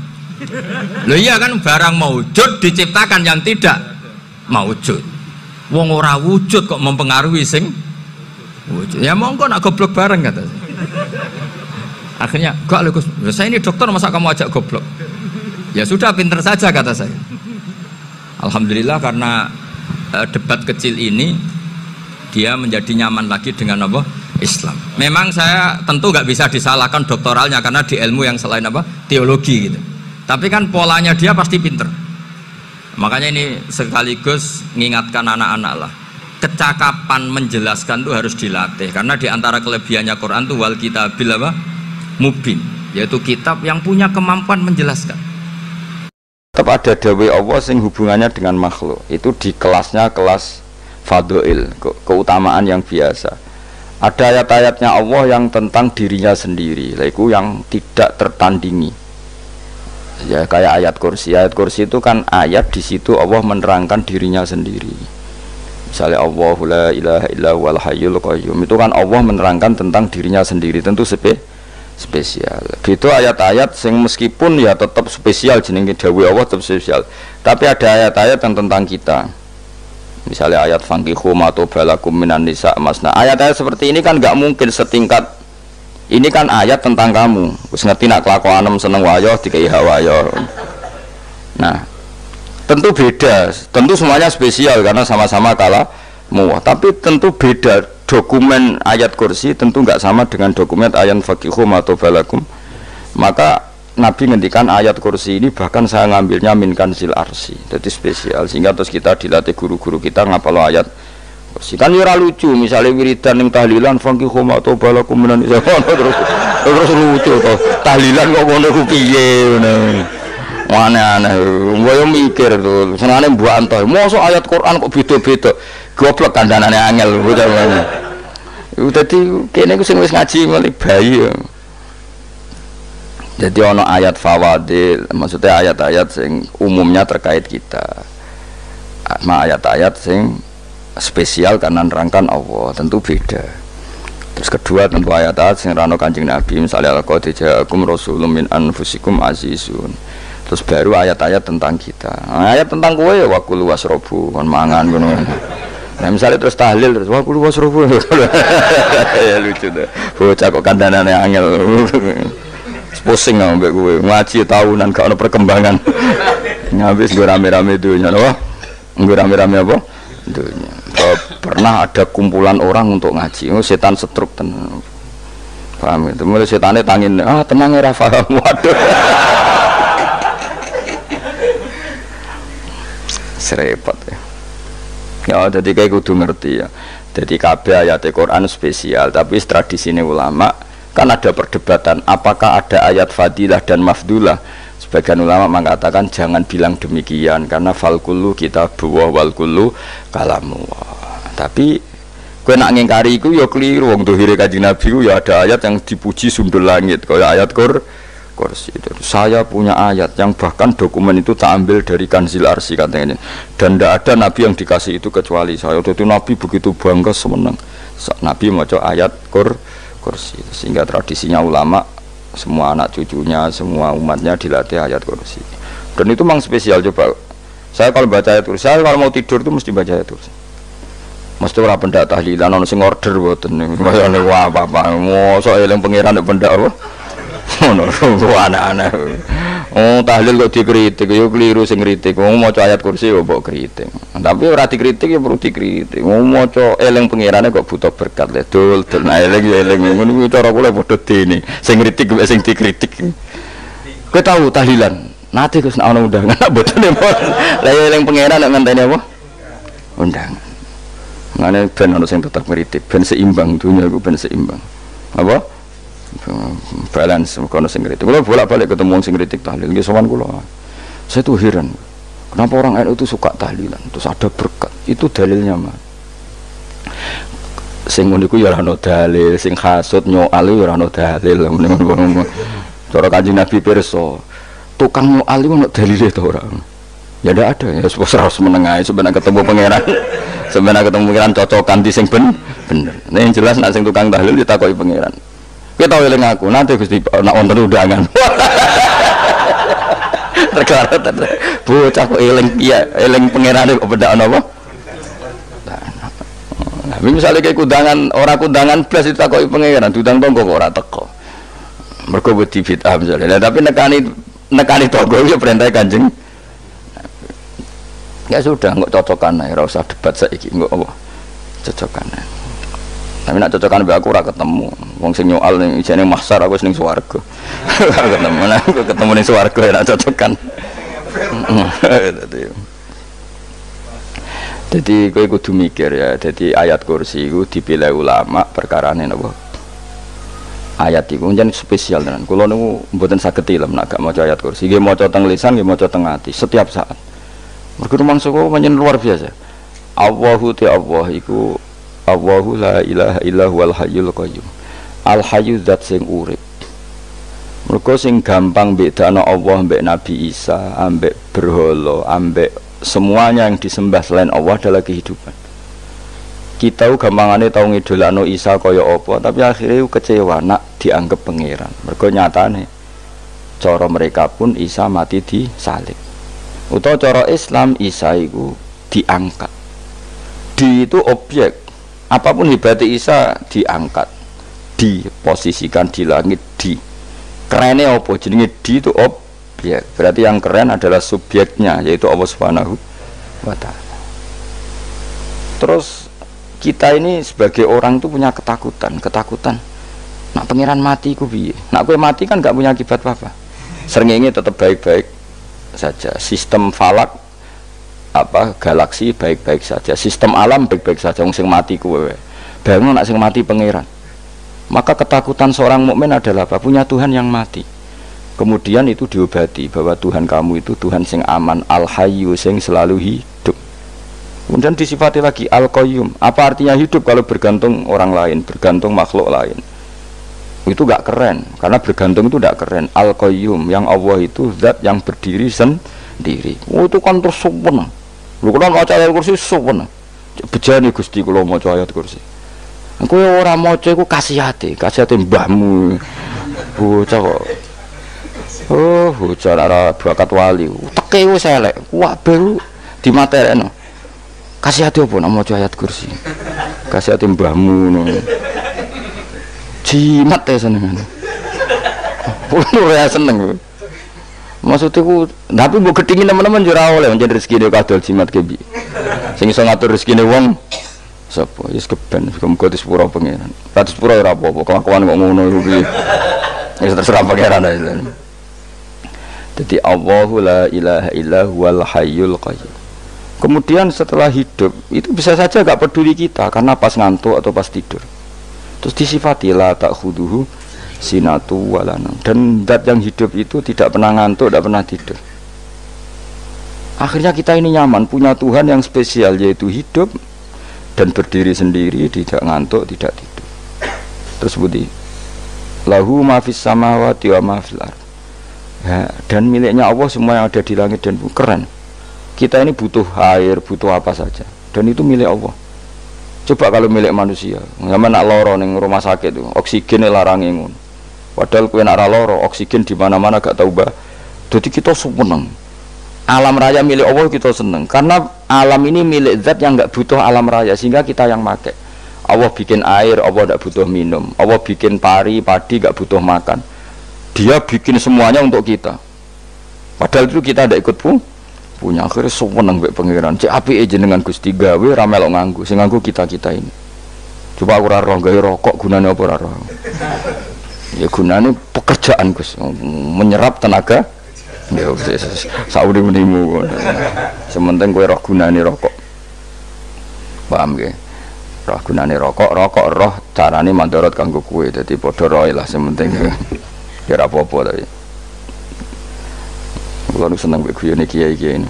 Loh iya kan barang maujud diciptakan yang tidak maujud. Wong ora wujud kok mempengaruhi sing wujud. Ya monggo nak goblok bareng kata saya. Akhirnya gak Gus, saya ini dokter masa kamu ajak goblok? Ya sudah pinter saja kata saya. Alhamdulillah karena debat kecil ini dia menjadi nyaman lagi dengan apa? Islam. Memang saya tentu nggak bisa disalahkan doktoralnya karena di ilmu yang selain apa? Teologi gitu. Tapi kan polanya dia pasti pinter. Makanya ini sekaligus mengingatkan anak-anak lah. Kecakapan menjelaskan itu harus dilatih. Karena diantara kelebihannya Quran itu wal kitabil apa? Mubin. Yaitu kitab yang punya kemampuan menjelaskan. Tetap ada dawai Allah sing hubungannya dengan makhluk. Itu di kelasnya kelas fadhil, keutamaan yang biasa. Ada ayat-ayatnya Allah yang tentang dirinya sendiri. Itu yang tidak tertandingi. Ya kayak ayat kursi itu kan ayat di situ Allah menerangkan dirinya sendiri. Misalnya Allahu la ilaha illa huwal hayyul qayyum, itu kan Allah menerangkan tentang dirinya sendiri, tentu spesial. Gitu ayat-ayat sing meskipun ya tetap spesial jenenge dawuh Allah tetap spesial. Tapi ada ayat-ayat yang tentang kita. Misalnya ayat fankihu ma tobalakum minan nisa masna. Ayat-ayat seperti ini kan nggak mungkin setingkat. Ini kan ayat tentang kamu. Wis ngerti nak kelakuanem seneng wayo dikai hawayo. Nah, tentu beda. Tentu semuanya spesial karena sama-sama kalamu. Tapi tentu beda. Dokumen ayat kursi tentu nggak sama dengan dokumen ayat faqihu matobalakum. Maka Nabi ngendikan ayat kursi ini bahkan saya ngambilnya min kanzil arsi. Jadi spesial sehingga terus kita dilatih guru-guru kita ngapal ayat kursi. Kan ora lucu misalnya wiridan ning tahlilan faqihu matobalakum minan terus lucu toh. Tahlilan kok ngono ku piye ngono. Aneh-aneh. Ngoyo mikir to. Senane mbok antoh. Mosok ayat Quran kok beda-beda. Goblok kandhanane angel bocah ngene. Iku dadi kene ku sing wis ngaji mulai bayi ya. Jadi ono ayat fawadil, maksudnya ayat-ayat sing umumnya terkait kita. Ayat-ayat sing spesial karena nerangkan Allah, tentu beda. Terus kedua tentu ayat-ayat sing rano Kanjeng Nabi, misalnya laqad ja'akum rasulun min anfusikum azizun. Terus baru ayat-ayat tentang kita. Ayat tentang kowe ya wakulu wasrobu, kon mangan ngono. Nah misalnya terus tahlil terus wakulu wasrobu. Ya lucu tuh. Bocah kok kandhanane angel. Pusing ambek kowe. Ngaji tahunan gak ono perkembangan. Ngabis gue rame-rame dunya apa? Gue rame-rame apa? Dunya. Pernah ada kumpulan orang untuk ngaji. Oh, setan setruk tenan. Paham itu? Mulai setannya tangin, tenang ya Rafa. Waduh. Serepot ya. Ya, jadi kayak kudu ngerti ya. Jadi kabeh ayat Quran spesial, tapi tradisi ini ulama kan ada perdebatan apakah ada ayat fadilah dan mafdulah. Sebagian ulama mengatakan jangan bilang demikian karena fal kullu kitabullah wal kullu kalamullah. Tapi kowe nak ngingkari iku ya keliru, wong dohire Kanjeng Nabi ku ya ada ayat yang dipuji sundul langit kaya ayat kursi itu. Saya punya ayat yang bahkan dokumen itu tak ambil dari Kanzil Arsy katanya. Dan tidak ada nabi yang dikasih itu kecuali saya. Itu nabi begitu bangga semenang. Nabi maca ayat kursi. Sehingga tradisinya ulama semua anak cucunya, semua umatnya dilatih ayat kursi. Dan itu memang spesial coba. Saya kalau baca ayat kursi, saya kalau mau tidur itu mesti baca ayat kursi. Mesti ora pendak tahlilan ono sing order mboten. Kayane wah apa-apa. Mosok eling pangeran nek pendak apa? Ono anak-anak. Oh tahlil kok dikritik, yo keliru sing kritik. Wong maca ayat kursi yo mbok kritik. Tapi ora dikritik yo perlu dikritik. Wong maca eling pangerane kok butuh berkat le dul nah eling yo eling ngono kuwi cara kula padha dene. Sing kritik mek sing dikritik. Kowe tahu tahlilan? Nate Gus nek ana undangan mboten. Lah eling pangeran nek ngenteni apa? Undangan. Ngene ben ana sing tetep kritik, ben seimbang dunia iku ben seimbang. Apa? Balance kono sing kritik. Kalau bolak-balik ketemu sing kritik tahlil, nggih sowan kula. Saya tuh heran. Kenapa orang NU itu suka tahlilan? Terus ada berkat. Itu dalilnya, Mas. Sing ngono iku ya ora ono dalil, sing hasud nyoal ya ora ono dalil. Cara Kanjeng Nabi pirsa, tukang nyoal iku ono dalile to ora? Ya ndak ada. Ya wis harus menengahi sebenarnya ketemu pangeran. Sebenarnya ketemu pangeran cocokan di sing bener. Nah, yang jelas nek sing tukang tahlil ditakoki pangeran. Kita tahu eling aku, nanti Gusti nak wonten undangan. Terkara bocah kok eling iya, eling pangerane kok beda napa? Nah, misalnya kayak kundangan, orang kundangan plus itu takoki pangeran, diundang tonggo kok ora teko. Mergo wedi bid'ah misalnya. Tapi nekani tonggo ya perintah Kanjeng. Ya sudah, nggak cocokan ae, ora usah debat saiki, nggak apa. Cocokan ae. Tapi nak cocokan mbek aku ora ketemu. Wong sing nyoal ning ijene mahsyar aku ning swarga. Ketemu aku ketemu ning swarga nak cocokan. Jadi kowe kudu mikir ya. Jadi ayat kursi iku dipilih ulama perkarane napa? Ayat iku njen spesial tenan. Kula niku mboten saged ilem nek gak maca ayat kursi. Nggih maca teng lisan, nggih maca teng ati setiap saat. Mergo rumangsa kok pancen luar biasa. Allahu ta Allah iku Allahu la ilaha illa huwal hayyul qayyum. Al hayyu zat sing urip. Mergo sing gampang bedakno Allah mbek Nabi Isa, ambek berhala, ambek semuanya yang disembah selain Allah adalah kehidupan. Kita gampangane tau ngidolakno Isa kaya apa, tapi akhirnya kecewa nak dianggap pangeran. Mergo nyatane cara mereka pun Isa mati disalib. Utawa cara Islam Isa iku diangkat. Di itu objek. Apapun hebatnya Isa diangkat, diposisikan di langit, di kerennya apa? Jenenge di itu objek. Berarti yang keren adalah subjeknya, yaitu Allah Subhanahu wa Ta'ala. Terus kita ini sebagai orang itu punya ketakutan. Nak pangeran mati ku piye? Nak kowe mati kan gak punya akibat apa-apa. Srengenge tetap baik-baik saja. Sistem falak galaksi baik-baik saja, sistem alam baik-baik saja. Wong sing mati kuwe bayangno nek sing mati pangeran. Maka ketakutan seorang mukmin adalah apa? Punya Tuhan yang mati. Kemudian itu diobati bahwa Tuhan kamu itu Tuhan sing aman, al-hayyu sing selalu hidup. Kemudian disifati lagi al-qayyum. Apa artinya hidup kalau bergantung orang lain, bergantung makhluk lain? Itu gak keren, karena bergantung itu gak keren. Al-qayyum, yang Allah itu zat yang berdiri sendiri. Itu kan terus sempurna. Lu kalau mau ayat kursi sopan, bejani Gusti kalau mau ayat kursi. Aku orang mau aku kasih hati mbahmu. Bocah kok. Oh, bocah lara bakat wali. Teke wis elek. Wah, baru di materekno. Kasih hati apa nak mau ayat kursi? Kasih hati mbahmu ngono. Jimat ya senengan. Ora seneng. Maksudku, tapi mbok gedhingi teman-teman yo ora oleh njen rezekine kadol jimat kebi. Sing iso ngatur rezekine wong sapa? Wis keben, muga disepuro pangeran. Ra disepuro ora apa-apa, kelakuan kok ngono iku piye. Wis terserah pangeran ae. Dadi Allahu la ilaha illa huwal hayyul qayyum. Kemudian setelah hidup itu bisa saja gak peduli kita karena pas ngantuk atau pas tidur. Terus disifati la ta'khuduhu sinatu walanam, dan zat yang hidup itu tidak pernah ngantuk, tidak pernah tidur. Akhirnya kita ini nyaman punya Tuhan yang spesial, yaitu hidup dan berdiri sendiri, tidak ngantuk, tidak tidur. Terus budi lahu ma fis samawati wa ma fil ardh. Ya, dan miliknya Allah semua yang ada di langit dan bumi. Keren. Kita ini butuh air, butuh apa saja, dan itu milik Allah. Coba kalau milik manusia, zaman nak loro ning rumah sakit itu, oksigen larang ngono. Padahal kowe nak loro, oksigen di mana-mana gak tahu bah. Jadi kita seneng. Alam raya milik Allah kita seneng, karena alam ini milik zat yang gak butuh alam raya, sehingga kita yang make. Allah bikin air, Allah gak butuh minum. Allah bikin padi gak butuh makan. Dia bikin semuanya untuk kita. Padahal itu kita tidak ikut punya. Akhirnya seneng mbek pangeran. Cek apike jenengan Gusti gawe ra melok nganggo. Sing nganggo kita-kita ini. Coba aku ora roh gawe rokok gunane apa ora roh. Ya gunane pekerjaan Gus, menyerap tenaga. Ya wis saurip-uripmu. Sementing kowe roh gunane rokok. Paham nggih? Roh gunane rokok roh carane mandorot kanggo kowe. Dadi padha roe lah sementing. Ya ora apa-apa tapi. Kulo nu seneng mbek guyone kiai-kiai ini.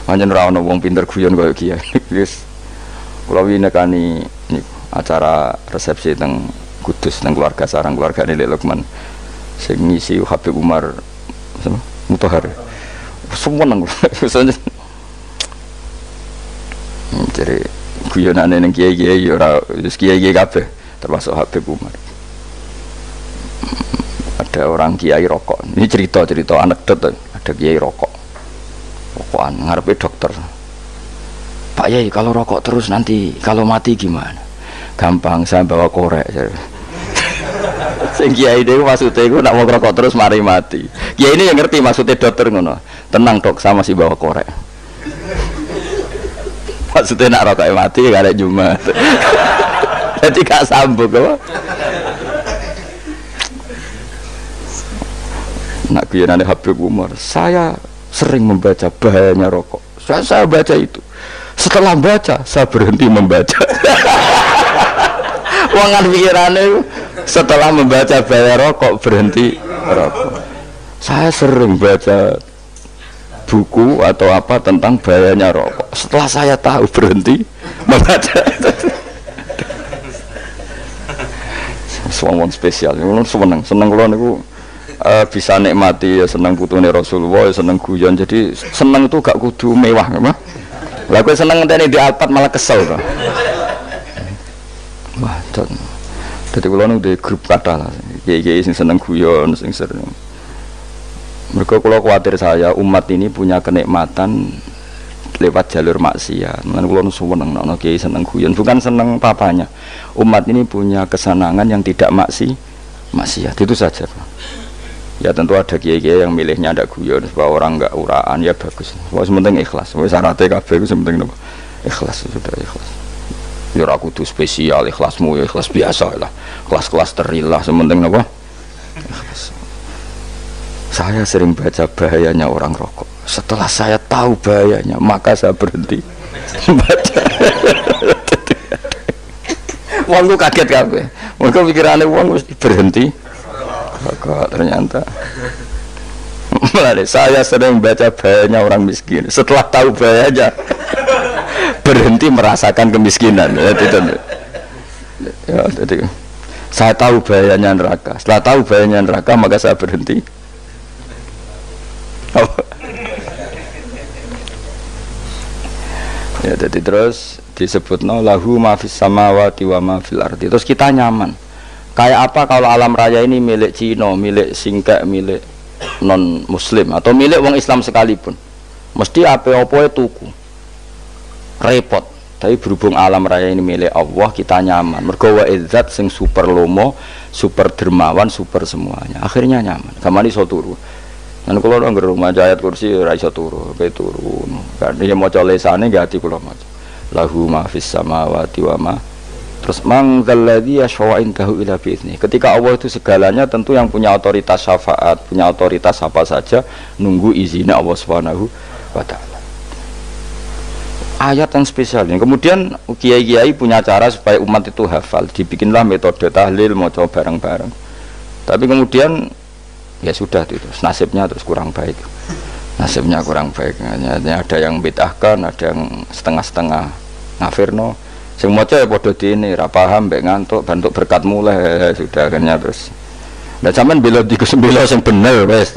Pancen ora ana wong pinter guyon kaya kiai. Wis kulo wingi nekani niku acara resepsi teng Kudus teng keluarga sarang keluargane Lek Lukman. Sing ngisi Habib Umar Mutahar. Seneng misalnya. Jadi guyonane ning kiai-kiai ora wis kiai-kiai kabeh termasuk Habib Umar. Ada orang kiai rokok. Ini cerita anekdot. Ada kiai rokokan ngarepe dokter. Pak Yai, kalau rokok terus nanti kalau mati gimana? Gampang, saya bawa korek. Sing kiai dhewe maksudnya iku nak mau rokok terus mari mati. Kiai ini yang ngerti maksudnya dokter ngono. Tenang dok, saya masih bawa korek. Maksudnya nak rokok mati gak ada Jumat. Jadi gak sambung apa? Nak guyonane Habib Umar, saya sering membaca bahayanya rokok. Saya baca itu. Setelah baca, saya berhenti membaca. Wangan pikirannya setelah membaca bahaya rokok berhenti rokok. Saya sering baca buku atau apa tentang bahayanya rokok. Setelah saya tahu berhenti membaca. Suwon spesial. Seneng kalau niku. Bisa nikmati ya seneng putune Rasulullah, ya seneng guyon. Jadi seneng itu gak kudu mewah mah. Lah kowe seneng ngenteni di Alphard malah kesel to. Wah, dadi kula nu di grup kathah lah. Kiai-kiai sing seneng guyon, sing sering. Mergo kula kuwatir saya umat ini punya kenikmatan lewat jalur maksiat. Mulane kula nu seneng ana kiai seneng guyon, bukan seneng papanya. Umat ini punya kesenangan yang tidak maksiat. Itu saja. Ya tentu ada kiai-kiai yang milihnya ada guyon supaya orang enggak uraan, ya bagus. Wah sementing ikhlas. Wis syaratnya kabeh iku sementing napa? Ikhlas, sudah ikhlas. Ya ora kudu spesial ikhlasmu, ya ikhlas biasa lah. Kelas-kelas terilah sementing napa? Ikhlas. Saya sering baca bahayanya orang rokok. Setelah saya tahu bahayanya, maka saya berhenti baca. Wong ku kaget kabeh. Mergo pikirane wong wis berhenti rokok ternyata. Saya sering baca bahayanya orang miskin. Setelah tahu bahayanya berhenti merasakan kemiskinan. Jadi saya tahu bahayanya neraka. Setelah tahu bahayanya neraka maka saya berhenti. Ya jadi terus disebutno lahu ma fis samawati wa ma fil ardi. Terus kita nyaman. Kayak apa kalau alam raya ini milik Cina, milik Singkek, milik non Muslim atau milik wong Islam sekalipun, mesti apa-apa tuku, repot. Tapi berhubung alam raya ini milik Allah, kita nyaman. Mergo wa izzat sing super lomo, super dermawan, super semuanya. Akhirnya nyaman. Kamane iso turu. Lan kula nang rumah ayat kursi ora iso turu, pe turu. Kan dia maca lesane nggih ati kula maca. Lahu ma fis samawati wa ma. Terus mangzalladzi yashfa'u indahu illa bi'izni. Ketika Allah itu segalanya, tentu yang punya otoritas syafaat, punya otoritas apa saja, nunggu izinnya Allah Subhanahu wa taala. ayat yang spesial. Kemudian kiai-kiai punya cara supaya umat itu hafal, dibikinlah metode tahlil mau coba bareng-bareng. Tapi kemudian ya sudah itu nasibnya terus kurang baik. Nasibnya kurang baik. Hanya ada yang bid'ahkan, ada yang setengah-setengah ngafirno. Sing maca ya padha dene, ra paham mbek ngantuk, bantuk berkat mulai sudah akhirnya terus. Lah sampean bela dikesembela sing bener wis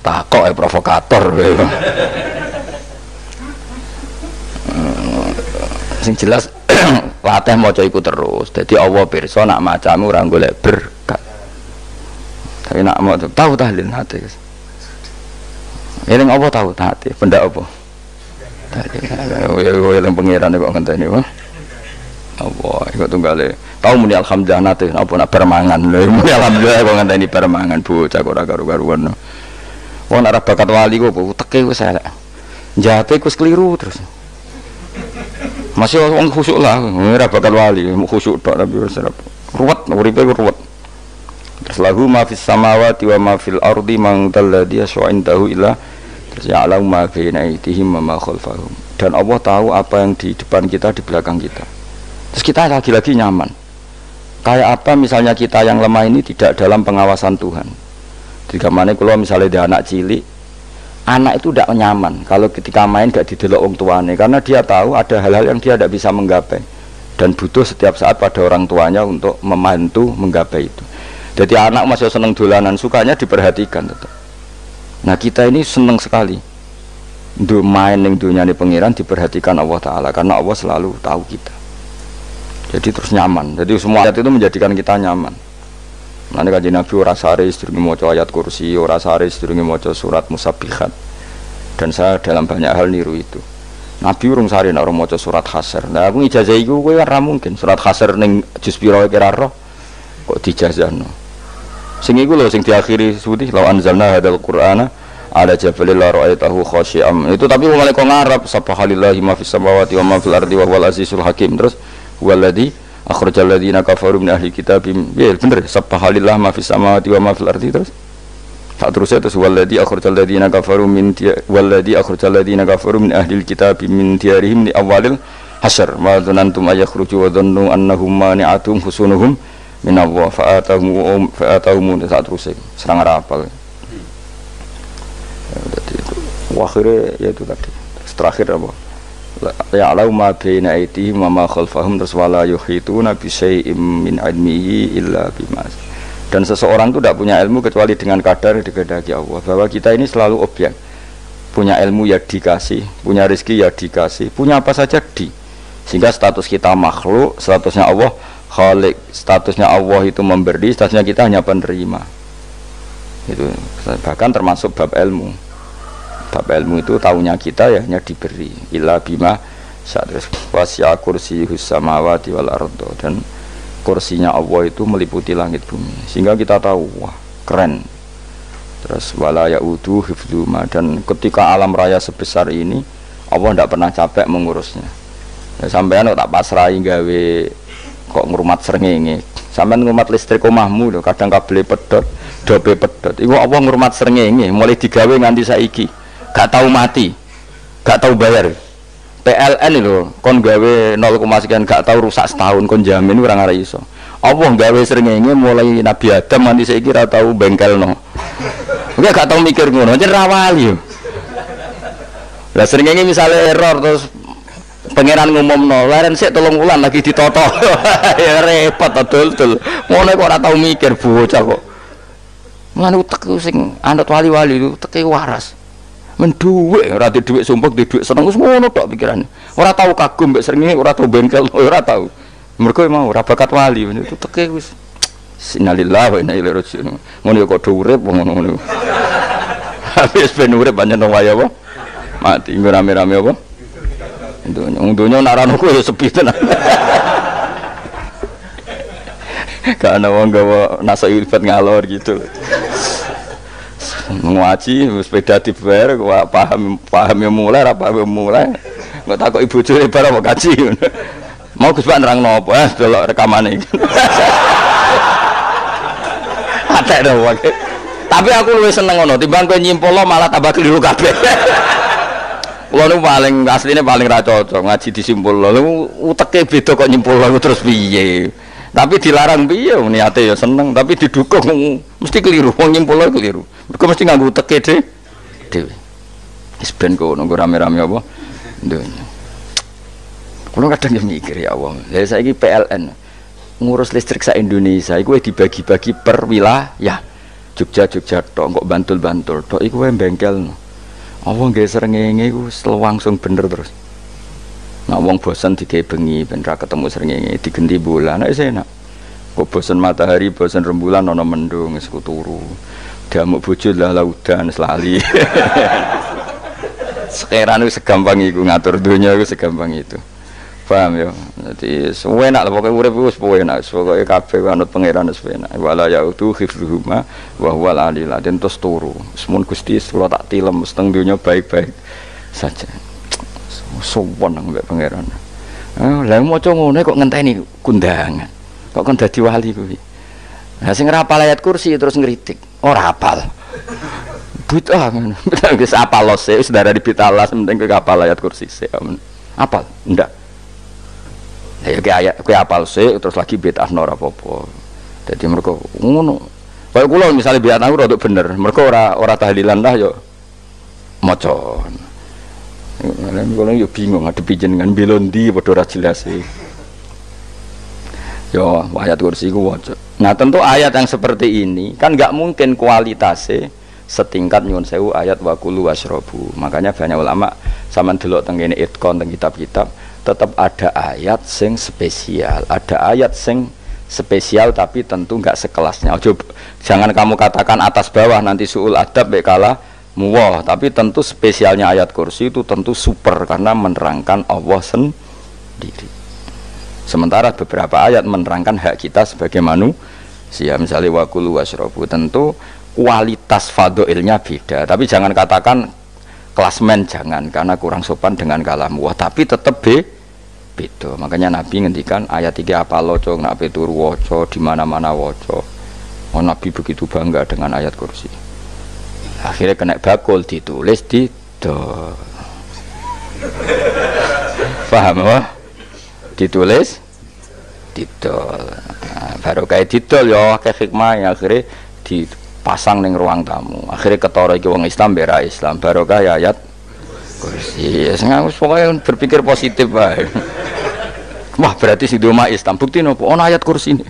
takok provokator. Sing jelas latih maca iku terus. Dadi Allah pirsa nak macamu ora golek berkat. Tapi nak mau tahu tahlil hati. Eling apa tahu hati? Benda apa? Tahlil. Eling pangeran kok ngenteni wae. Allah iku tunggale. Tahu muni alhamdulillah nate apa nak permangan. Muni alhamdulillah kok ngenteni permangan bocah kok ora karo-karuan. Wong nek bakat wali kok teke wis elek. Njape wis keliru terus. Masih orang khusyuk lah, mereka bakal wali, khusyuk tak tapi ruwet, uripe ruwet. Terus lahu ma fis samawati wa ma fil ardi man dalladhi yash'indahu illa terus ya'lamu ma baina aydihim wa ma khalfahum. Dan Allah tahu apa yang di depan kita, di belakang kita. Terus kita lagi-lagi nyaman. Kayak apa misalnya kita yang lemah ini tidak dalam pengawasan Tuhan. Jika mana kalau misalnya dia anak cilik, anak itu tidak nyaman kalau ketika main gak didelok orang tuanya, karena dia tahu ada hal-hal yang dia tidak bisa menggapai dan butuh setiap saat pada orang tuanya untuk membantu menggapai itu. Jadi anak masih seneng dolanan, sukanya diperhatikan tetap. Nah kita ini seneng sekali untuk main yang dunia ini pengiran diperhatikan Allah Ta'ala, karena Allah selalu tahu kita. Jadi terus nyaman, jadi semua ayat itu menjadikan kita nyaman. Nanti kajian Nabi ora sare sedurunge maca ayat kursi, ora sare sedurunge maca surat musabbihat. Dan saya dalam banyak hal niru itu. Nabi urung sare nek ora maca surat Hasyr. Nah aku ijazah iku kowe ora mungkin surat Hasyr ning juz pira kira roh kok dijazahno. Sing iku lho sing diakhiri suti law anzalna hadzal qur'ana ala jabalil la ra'aitahu khashi'am. Itu tapi mulai kok ngarep subhanallahi ma fis samawati wa ma fil ardi wa huwal azizul hakim. Terus waladzi akhrajal ladzina kafaru min ahli kitabim. Ya bener, subhanallah ma fis samawati wa ma fil ardi terus. Tak terusnya terus waladzi akhrajal ladzina kafaru min waladzi akhrajal ladzina kafaru min ahli kitabim min diyarihim li awalil hasyr. Ma dzanantum ayakhruju wa dhannu annahum mani'atum husunuhum min Allah fa'atahum tak terusnya serang rapal. Jadi itu akhirnya ya itu tadi. Terakhir apa? Ya'lamu ma baina aydihim wa ma khalfahum wala yuhituna bi syai'in min 'ilmihi illa bima. Dan seseorang itu tidak punya ilmu kecuali dengan kadar dikehendaki Allah. Bahwa kita ini selalu objek. Punya ilmu ya dikasih, punya rezeki ya dikasih, punya apa saja di. Sehingga status kita makhluk, statusnya Allah Khalik, statusnya Allah itu memberi, statusnya kita hanya penerima. Itu bahkan termasuk bab ilmu. Bab ilmu itu tahunya kita ya hanya diberi illa bima syadris wasya kursiyus samawati wal ardo, dan kursinya Allah itu meliputi langit bumi sehingga kita tahu wah keren. Terus wala yaudu hifdzuma, dan ketika alam raya sebesar ini Allah tidak pernah capek mengurusnya. Ya, sampean tak pasrahi gawe kok ngrumat srengenge, sampean ngrumat listrik omahmu lho kadang kabel pedhot dope pedhot iku Allah ngrumat srengenge mulai digawe nganti saiki gak tahu mati, gak tahu bayar. PLN itu kon gawe 0, sekian gak tahu rusak setahun kon jamin ora ngara iso. Allah gawe srengenge mulai Nabi Adam nanti saiki ora tahu bengkelno. Oke gak tahu mikir ngono, jen rawali yo. Lah srengenge misale error terus pangeran ngumumno, leren sik 3 wulan lagi ditoto. Ya repot dul. Ngono kok ora tahu mikir bocah kok. Mulane utek sing anut wali-wali itu teke waras. Menduwe ora di dhuwit sumpek di dhuwit seneng wis ngono tok pikirane. Ora tahu kagum mbek srengenge, ora tahu bengkel, ora tahu. Mergo mau ora bakat wali itu teke wis innalillahi wa inna ilaihi raji'un. Ngono kok do urip ngono. Habis ben urip pancen waya apa? Mati rame-rame apa? Dunya nak rano ku ya sepi tenan. Karena wong gawa nasa ilfat ngalor gitu. Ngaji sepeda dibayar paham ya mulai apa mulai. Enggak takut ibu jure barang mau kaji. Mau Gus Pak nerangno apa? Delok rekamane iki. Atek to wae. Tapi aku luwih seneng ngono timbang kowe nyimpolo malah tambah keliru kabeh. Kulo nu paling asline paling ra cocok ngaji disimpul. Lho uteke beda kok nyimpul terus piye. Tapi dilarang piye niate ya seneng, tapi didukung mesti keliru. Wong nyimpul keliru. Mergo mesti nganggo uteke dhewe. Wis ben kono rame-rame apa? Donya. Kulo kadang ya mikir ya Allah. Lah saiki PLN ngurus listrik sa Indonesia iku dibagi-bagi per wilayah. Jogja tok, kok Bantul tok iku wae bengkel. Apa nggih srengenge iku langsung bener terus. Nah wong bosan digawe bengi ben ra ketemu srengenge digenti bulan nek enak. Kok bosan matahari, bosan rembulan ana mendung wis turu. Diamuk bojo lah laudan selali. Sekarang itu segampang iku ngatur dunia itu segampang itu. Paham ya? Jadi enak lah pokoknya urip wis enak, pokoke kabeh anut pangeran wis enak. Wala yautu khifruhuma wa huwal alil adzim terus turu. Semun Gusti kula tak tilem seteng donya baik-baik saja. Sowan nang mbek pangeran. Lah maca ngene kok ngenteni kundangan. Kok kon dadi wali kuwi. Lah sing ora hafal ayat kursi terus ngritik. Ora hafal. Bid'ah ngono. Wis hafal lose wis darah di bitalas penting kowe hafal ayat kursi sik. Hafal? Ndak. Ya kowe apal sik terus lagi bid'ah ora apa-apa. Dadi mergo ngono. Kaya kula misale bid'ah aku rada bener, mergo ora tahlilan lah yo maca. Lan kula yo bingung ngadepi jenengan belondi padha ora jelas e. Yo ayat kursi ku waca. Nah, tentu ayat yang seperti ini kan enggak mungkin kualitasnya setingkat nyuwun sewu ayat waqulu wasrobu. Makanya banyak ulama sampean delok teng kene itqon teng kitab-kitab tetap ada ayat sing spesial, ada ayat sing spesial tapi tentu enggak sekelasnya. Jangan kamu katakan atas bawah nanti suul adab bekala muwah, tapi tentu spesialnya ayat kursi itu tentu super karena menerangkan Allah sendiri. Sementara beberapa ayat menerangkan hak kita sebagai manusia, misalnya waqulu wasrobu, tentu kualitas fadhailnya beda. Tapi jangan katakan klasmen, jangan, karena kurang sopan dengan kalam wah, tapi tetap beda. Makanya Nabi ngendikan ayat 3 apa loco nak petur waca di mana-mana waca. Oh, Nabi begitu bangga dengan ayat kursi. Akhirnya kena bakul ditulis di paham apa? Ditulis didol. Nah, baru kayak didol ya kayak hikmah yang akhirnya dipasang ning ruang tamu. Akhirnya ketara iki wong Islam bera Islam baru kayak ayat kursi. Sengaja pokoknya berpikir positif bae. Wah berarti si doma Islam bukti nopo ono ayat kursi ini.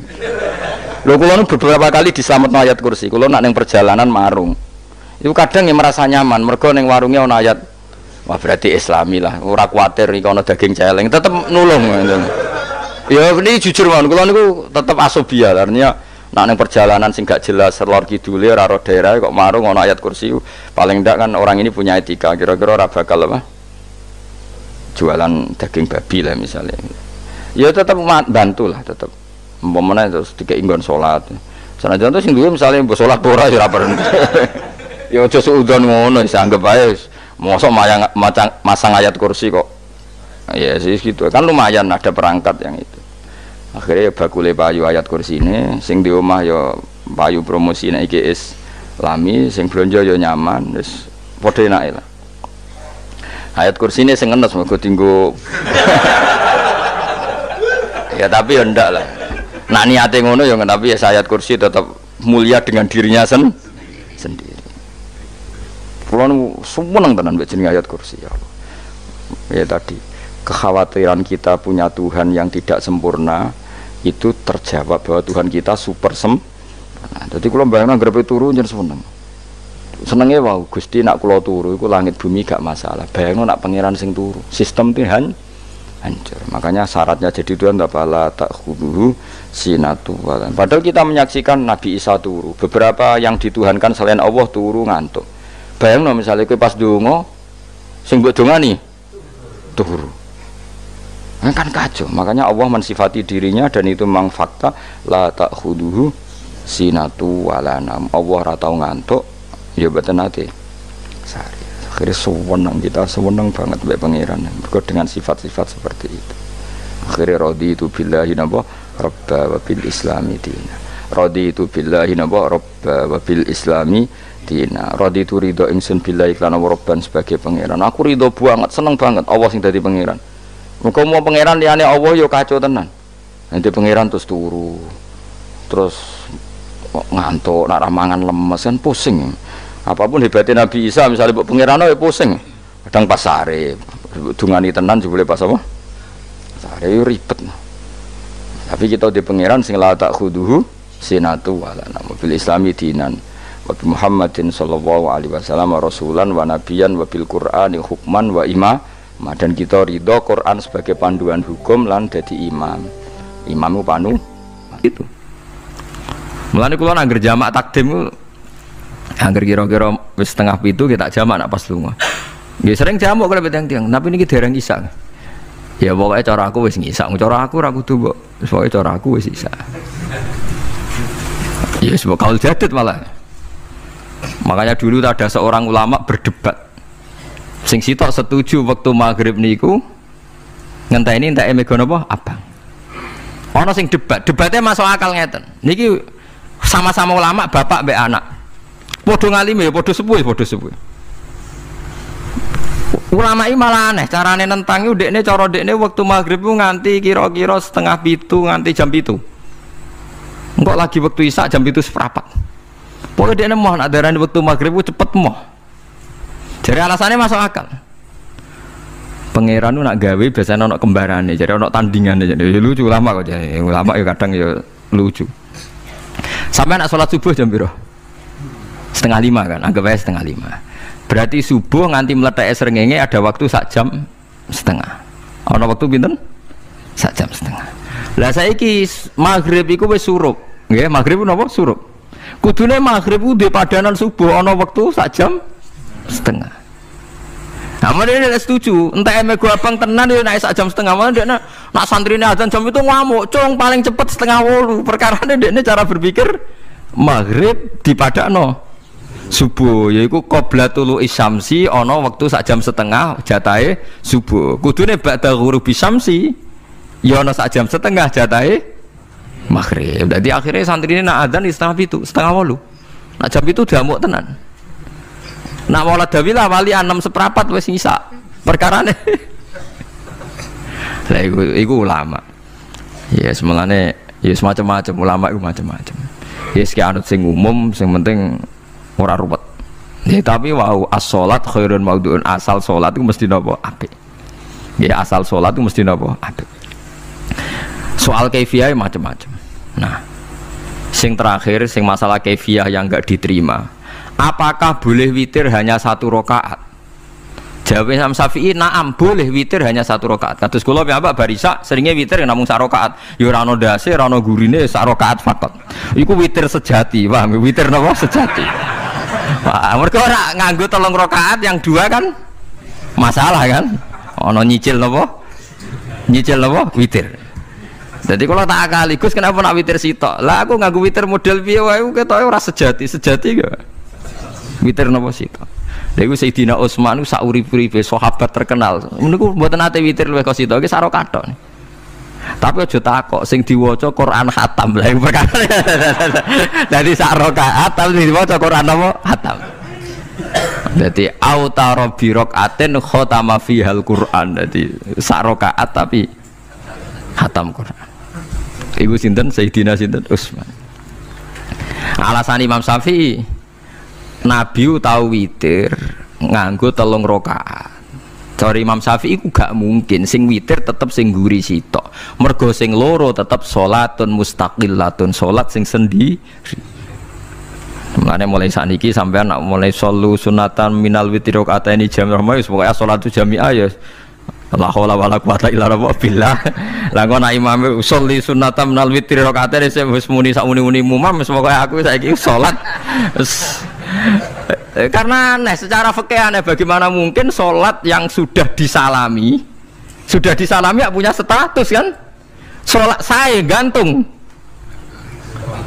Lho kula nu beberapa kali diselametno ayat kursi. Kula nak ning perjalanan marung. Itu kadang yang merasa nyaman mergo ning warungnya ono ayat. Wah berarti Islami lah. Ora kuwatir iki ono daging celeng, tetep nulung. Ya ini jujur mawon kula niku tetep asobia artinya nak ning perjalanan sing gak jelas lor kidule ora ro daerah kok marung ono ayat kursi. Paling ndak kan orang ini punya etika, kira-kira ora bakal apa? Jualan daging babi lah misalnya. Ya tetap bantu lah tetap. Umpamane terus dikek nggon salat. Sanajan to sing duwe misale mbok salat ora ya ora perlu. Ya aja suudon ngono wis anggap ae mosok masang ayat kursi kok. Ya sih gitu. Kan lumayan ada perangkat yang itu. Akhirnya ya bakule payu ayat kursi ini sing di omah ya payu promosi nek iki Islami sing blonjo ya nyaman wis padha enake lah. Ayat kursi ini sing ngenes mergo dinggo ya tapi ya ndak lah. Nak niate ngono ya tapi ya ayat kursi tetap mulia dengan dirinya sendiri. Kula nu seneng tenan mbek jeneng ayat kursi ya Allah. Ya tadi kekhawatiran kita punya Tuhan yang tidak sempurna itu terjawab bahwa Tuhan kita super sempurna. Jadi kula bayangno grepe turu njen seneng. Senenge wae Gusti nak kula turu iku langit bumi gak masalah. Bayangno nak pangeran sing turu, sistem Tuhan hancur. Makanya syaratnya jadi Tuhan bala takhuduhu sinatu walan. Padahal kita menyaksikan Nabi Isa turu. Beberapa yang dituhankan selain Allah turu ngantuk. Bayangno misalnya kowe pas donga sing mbok dongani turu. Kan kacau. Makanya Allah mensifati dirinya dan itu memang fakta la takhuduhu sinatu walanam. Allah ora tau ngantuk, ya boten nate. Sari. Akhirnya sewenang kita sewenang banget mbek pangeran mergo dengan sifat-sifat seperti itu. Akhirnya raditu billahi napa rabba wa bil islami dina. Raditu billahi napa rabba wa bil islami dina. Raditu ridho ingsun billahi lan rabban sebagai pangeran. Aku ridho banget, seneng banget Allah sing dadi pangeran. Muga mau pangeran liyane Allah ya kacau tenan. Nanti pangeran terus turu. Terus ngantuk, nak mangan lemes kan pusing. Apapun hebatnya Nabi Isa misalnya buat pangeran ya pusing. Kadang pas sare, dungani tenan juga boleh pas apa? Sare ribet. Tapi kita di pangeran sing la tak khuduhu sinatu wala nama bil islami dinan wa bi Muhammadin sallallahu alaihi wasallam rasulan wa nabiyan wa bil Qur'ani hukman wa imam. Dan kita ridho Quran sebagai panduan hukum lan dadi imam. Imamu panu itu. Mulane kula nangger jamak takdim angger kira-kira wis setengah pitu kita jamak nak pas lunga. Nggih sering jamak kalau tiang-tiang, tapi niki dereng isak. Ya pokoknya cara aku wis ngisak, cara aku ora kudu mbok. Pokoke cara aku wis isak. Ya sebab kaul jadid malah. Makanya dulu ada seorang ulama berdebat. Sing sitok setuju waktu maghrib niku ngenteni entek mega napa abang. Ana sing debatnya masuk akal ngeten. Niki sama-sama ulama bapak mbek anak. Padha ngalime ya padha sepuh. Ulama ini malah aneh, carane nentangi dekne cara dekne waktu maghrib ku nganti kira-kira setengah pitu nganti jam pitu. Engkok lagi waktu isya jam pitu seprapat. Pokoknya dekne mau nak darani waktu maghrib ku cepet moh. Jadi alasannya masuk akal. Pangeran itu nak gawe biasanya ono kembarane, jadi ono tandingannya, jadi lucu ulama kok jadi ulama ya kadang ya lucu. Sampai nak sholat subuh jam piro? 4:30 kan, anggap aja 4:30. Berarti subuh nganti meletak srengenge ada waktu sak jam setengah. Ana waktu pinten? Sak jam setengah. Lah saiki maghrib iku wis surup. Nggih, maghrib napa surup. Kudune maghrib ku di padanan subuh ana waktu sak jam setengah. Nah, mereka tidak setuju. Entah mego abang tenan ya naik sak jam setengah. Mana dia nak santrine azan jam itu ngamuk. Cung paling cepet 7:30. Perkara dia cara berpikir maghrib di padano subuh yaiku qoblatul isyamsi ana wektu sak jam setengah jatahe subuh kudune ba'da ghurubi syamsi ya ana sak jam setengah jatahe maghrib. Dadi akhirnya santri ini nak adzan di 7:30 nak jam itu diamuk tenan nak maulad dawilah wali 6:15 wis ngisa perkarane lah iku ulama ya semulane ya semacam-macam ulama iku macam-macam ya yes, anut sing umum sing penting ora ruwet. Ya tapi wau as-shalat khairun maudhu'un, asal salat itu mesti napa apik. Ya asal salat itu mesti napa apik. Soal kaifiyah macam-macam. Nah, sing terakhir sing masalah kaifiyah yang enggak diterima. Apakah boleh witir hanya 1 rakaat? Jawab Imam Syafi'i, na'am, boleh witir hanya 1 rakaat. Kados kula piyambak barisa seringnya witir namung 1 rakaat. Ya ora ono ndase, ora ono gurine 1 rakaat fakot. Iku witir sejati, paham? Witir napa sejati. Wah, mereka ora nganggo 3 rakaat yang 2 kan masalah kan? Ono nyicil napa? Nyicil napa? Witir. Jadi kalau tak akali, Gus kenapa nak witir sitok? Lah aku nganggo witir model piye wae ketoke ora sejati gak. Witir napa sitok? Lha iku Sayyidina Utsman sak urip-uripe sahabat terkenal. Niku mboten ate witir luwih kok sitok iki saro kathok. Tapi aja takok sing diwaca Quran khatam lha perkara. Dadi sak rakaat tapi diwaca Quran apa? Khatam. Dadi autara bi rakaatin khatama fihal Quran. Dadi sak rakaat tapi khatam Quran. Iku sinten Sayyidina sinten Utsman. Alasan Imam Syafi'i Nabi tahu witir nganggo 3 rakaat. Cara Imam Syafi'i ku gak mungkin sing witir tetep sing guri sitok. Mergo sing loro tetep salatun mustaqillatun, salat sing sendiri. Mulane mulai saniki sampean nak mulai solu sunatan minal witir rakaataini jami'ah wis pokoke salatu jami'ah ya la haula wala quwata illa billah. Lah kok nak imam sholli sunatan minal witir rakaataini wis muni sak muni-muni mumam wis pokoke aku saiki salat karena aneh secara fikih aneh bagaimana mungkin sholat yang sudah disalami ya punya status kan sholat saya gantung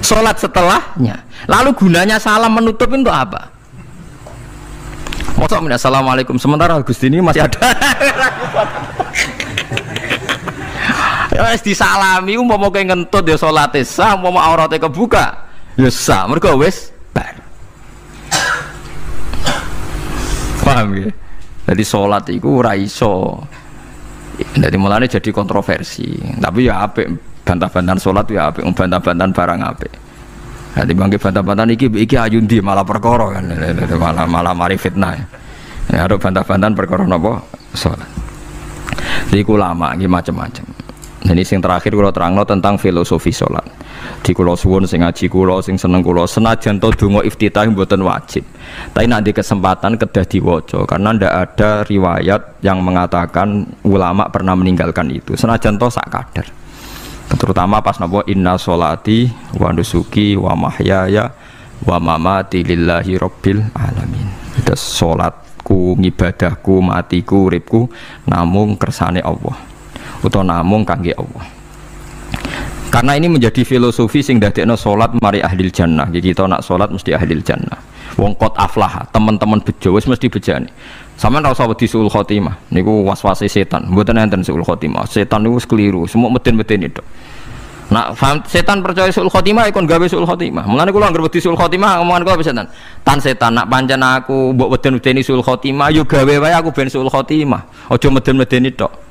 sholat setelahnya lalu gunanya salam menutup untuk apa? Masa assalamualaikum sementara Gusti ini masih ada ya disalami mau kayak ngentut ya sholatnya sah mau auratnya kebuka ya sah mereka wes bar. Paham ya? Jadi sholat itu ora iso. Jadi mulanya jadi kontroversi. Tapi ya apik bantah-bantahan sholat ya apik, bantah-bantahan barang apik. Jadi bangke bantah-bantahan iki ayundi malah perkara kan, malah mari fitnah. Ya ada bantah-bantahan perkara napa sholat. Jadi ulama iki macam-macam. Jadi sing terakhir kula terangno tentang filosofi sholat. Di kula suwun sing ngaji kula sing seneng kula senajan to donga iftitah mboten wajib. Tapi nek di kesempatan kedah diwaca karena ndak ada riwayat yang mengatakan ulama pernah meninggalkan itu. Senajan to sak kadar. Terutama pas napa inna sholati wa nusuki wa mahyaya wa mamati lillahi rabbil alamin. Itu salatku, ngibadahku, matiku, uripku namung kersane Allah. Utawa namung kangge Allah. Karena ini menjadi filosofi sing dadekno salat mari ahlil jannah. Jadi kita nak salat mesti ahlil jannah. Wong qad aflah, teman-teman bejo wis mesti bejane. Sampeyan ora usah wedi suul khotimah. Niku waswase setan. Mboten enten suul khotimah. Setan niku keliru, semua meden-meden itu. Nak setan percaya suul khotimah ikon gawe suul khotimah. Mulane kula anggere wedi suul khotimah omongan kula setan. Tan setan nak pancen aku mbok weden-wedeni suul khotimah yo gawe wae aku ben suul khotimah. Aja meden-medeni tok.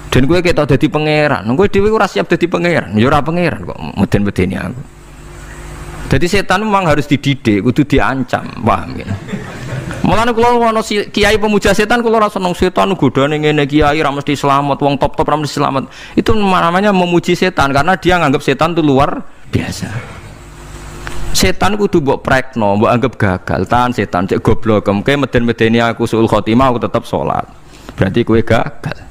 Dan gue kita jadi pangeran, gue dewi ora siap jadi pangeran, ya ora pangeran kok meden-medeni aku. Jadi setan memang harus dididik, kudu diancam, paham ya? Mulane kula ana kiai pemuja setan kula ora seneng setan godane ngene kiai ra mesti selamat, wong top-top ra mesti selamat. Itu namanya memuji setan karena dia nganggap setan itu luar biasa. Setan kudu mbok prekno, mbok anggap gagal, tahan setan cek goblok, kemke meden-medeni aku suul khotimah aku tetap salat. Berarti kowe gagal.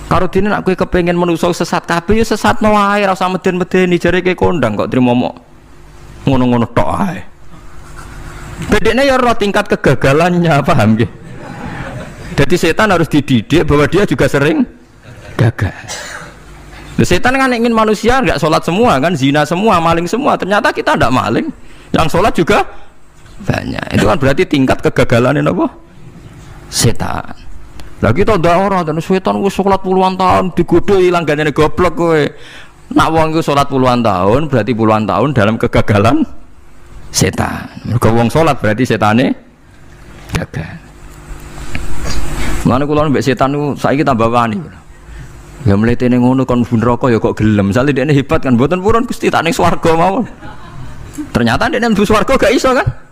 Karo dene nek kowe kepengin menungso sesat kabeh ya sesatno wae ora usah meden-medeni jare kowe kondang kok trimo mok ngono-ngono tok ae. Bedene ya ora tingkat kegagalannya, paham nggih? Jadi setan harus dididik bahwa dia juga sering gagal. Setan kan ingin manusia enggak sholat semua kan, zina semua, maling semua. Ternyata kita tidak maling, yang sholat juga banyak. Itu kan berarti tingkat kegagalan apa? Setan. Lagi kita ndak ora dan setan wis salat puluhan tahun digodho ilang gandane goblok kowe. Nak wong iku salat puluhan tahun berarti puluhan tahun dalam kegagalan setan. Mergo wong salat berarti setane gagal. Mulane kula mbek setan niku saiki tambah wani. Ya mletene ngono kon mlebu neraka ya kok gelem. Misale dekne hebat kan mboten purun Gusti tak ning swarga mawon. Ternyata dekne mlebu swarga gak iso kan?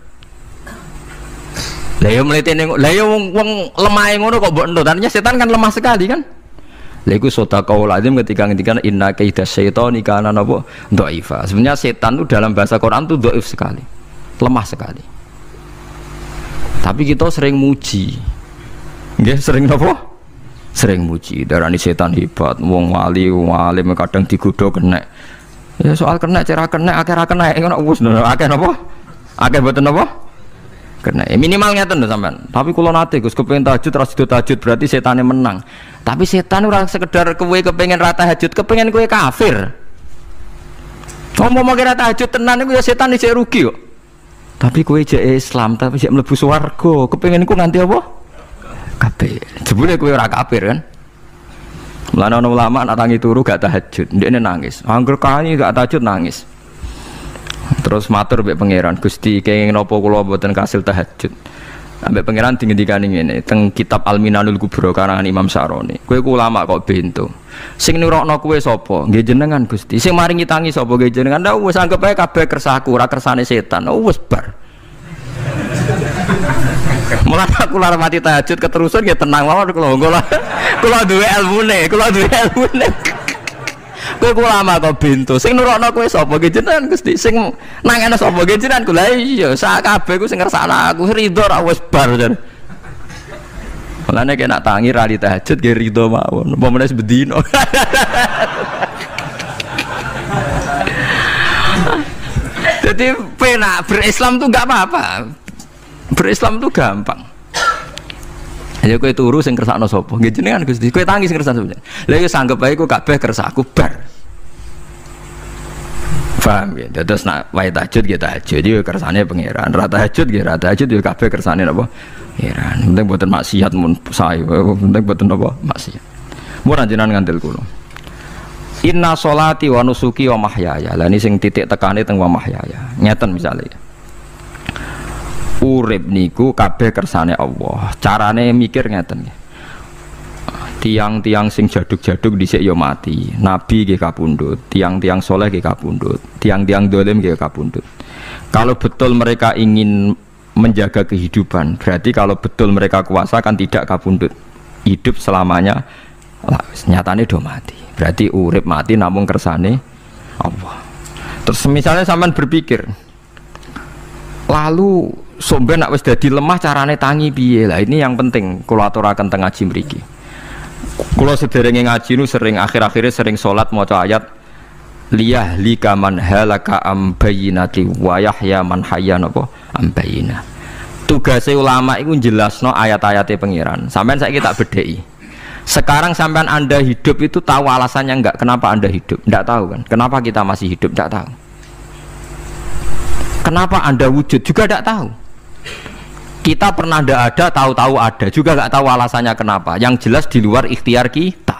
Lah ya mletene lah ya wong lemahe ngono kok mbok entuk. Artinya setan kan lemah sekali kan. Lha iku sedaqaul azim ketika ngendikan inna kaidas syaitani kana napa dhaifa. Sebenarnya setan itu dalam bahasa Quran itu dhaif sekali. Lemah sekali. Tapi kita sering muji. Nggih, sering napa? Sering muji. Darani setan hebat, wong wali, wong alim kadang digodho kena. Ya soal kena cara kena akeh ra kena ngono wis akeh napa? Akeh mboten napa? Kena minimal ngeten lho sampean. Tapi kula nate Gus kepengin tahajud ra sido tahajud berarti setane menang. Tapi setan ora sekedar kowe kepengin ra tahajud, kepengin kowe kafir. Ngomong kira tahajud tenan iku ya setan isih rugi kok. Tapi kowe jek Islam tapi jek mlebu swarga, kepengin iku nganti apa? Kafir. Jebule kowe ora kafir kan? Mulane ana ulama nak tangi turu gak tahajud, ndekne nangis. Angger kae gak tahajud nangis. Terus matur mbek pangeran, Gusti kenging napa kula mboten kasil tahajud. Ambek pangeran dingendikani ngene, teng kitab Al-Minanul Kubra karangan Imam Syaroni. Kowe ku ulama kok bento. Sing nurokno kowe sapa? Nggih jenengan Gusti. Sing maringi tangi sapa? Nggih jenengan. Ndak wis anggap ae kabeh kersaku, ora kersane setan. Wis bar. Mulane aku lara mati tahajud keterusan ya tenang mawon kula. Kula duwe ilmune, Kowe ulama kok bento. Sing nurokno kowe sapa? Nggih jenengan Gusti. Sing nangene sapa? Nggih jenengan. Lha iya, sak kabeh ku sing ngersakno aku ridho ra wis bar. Mulane nek nak tangi ra di tahajud nggih ridho mawon. Apa meneh bedino. Jadi penak berislam tuh enggak apa-apa. Berislam tuh gampang. Ya kowe turu sing kersakno sapa? Nggih jenengan Gusti. Kowe tangi sing kersakno sapa? Lha iku sanggep bae ku kabeh kersaku bar. Paham ya? Terus nak wae tahajud ya tahajud yo kersane pangeran. Ra tahajud ya ra tahajud yo kabeh kersane napa? Pangeran. Penting boten maksiat mun sae. Penting boten napa? Maksiat. Mun jenengan ngandel kula. Inna sholati wa nusuki wa mahyaya. Lah ini sing titik tekane teng wa mahyaya. Ngeten misale. urip niku kabeh kersane Allah. Carane mikir ngeten. Tiang-tiang sing jaduk-jaduk dhisik ya mati. Nabi nggih kapundhut, tiang-tiang soleh nggih kapundhut, tiang-tiang dolim nggih kapundhut. Kalau betul mereka ingin menjaga kehidupan, berarti kalau betul mereka kuasa kan tidak kapundhut. Hidup selamanya nyatane do mati. Berarti urip mati namung kersane Allah. Terus misalnya sampean berpikir, lalu somben nak wis dadi lemah carane tangi piye? Lah ini yang penting kula aturaken teng ngaji mriki. Kula sederenge ngaji nu sering akhir-akhirnya sering salat maca ayat liyah lika man halaka am bayyinati wa yahya man hayya napa am bayyinah. Tugase ulama iku jelasno ayat-ayate pengiran. Sampeyan saiki tak bedheki. Sekarang sampean Anda hidup itu tahu alasannya enggak? Kenapa Anda hidup? Enggak tahu kan? Kenapa kita masih hidup? Enggak tahu. Kenapa Anda wujud? Juga enggak tahu. Kita pernah enggak ada, tahu-tahu ada, juga enggak tahu alasannya kenapa. Yang jelas di luar ikhtiar kita.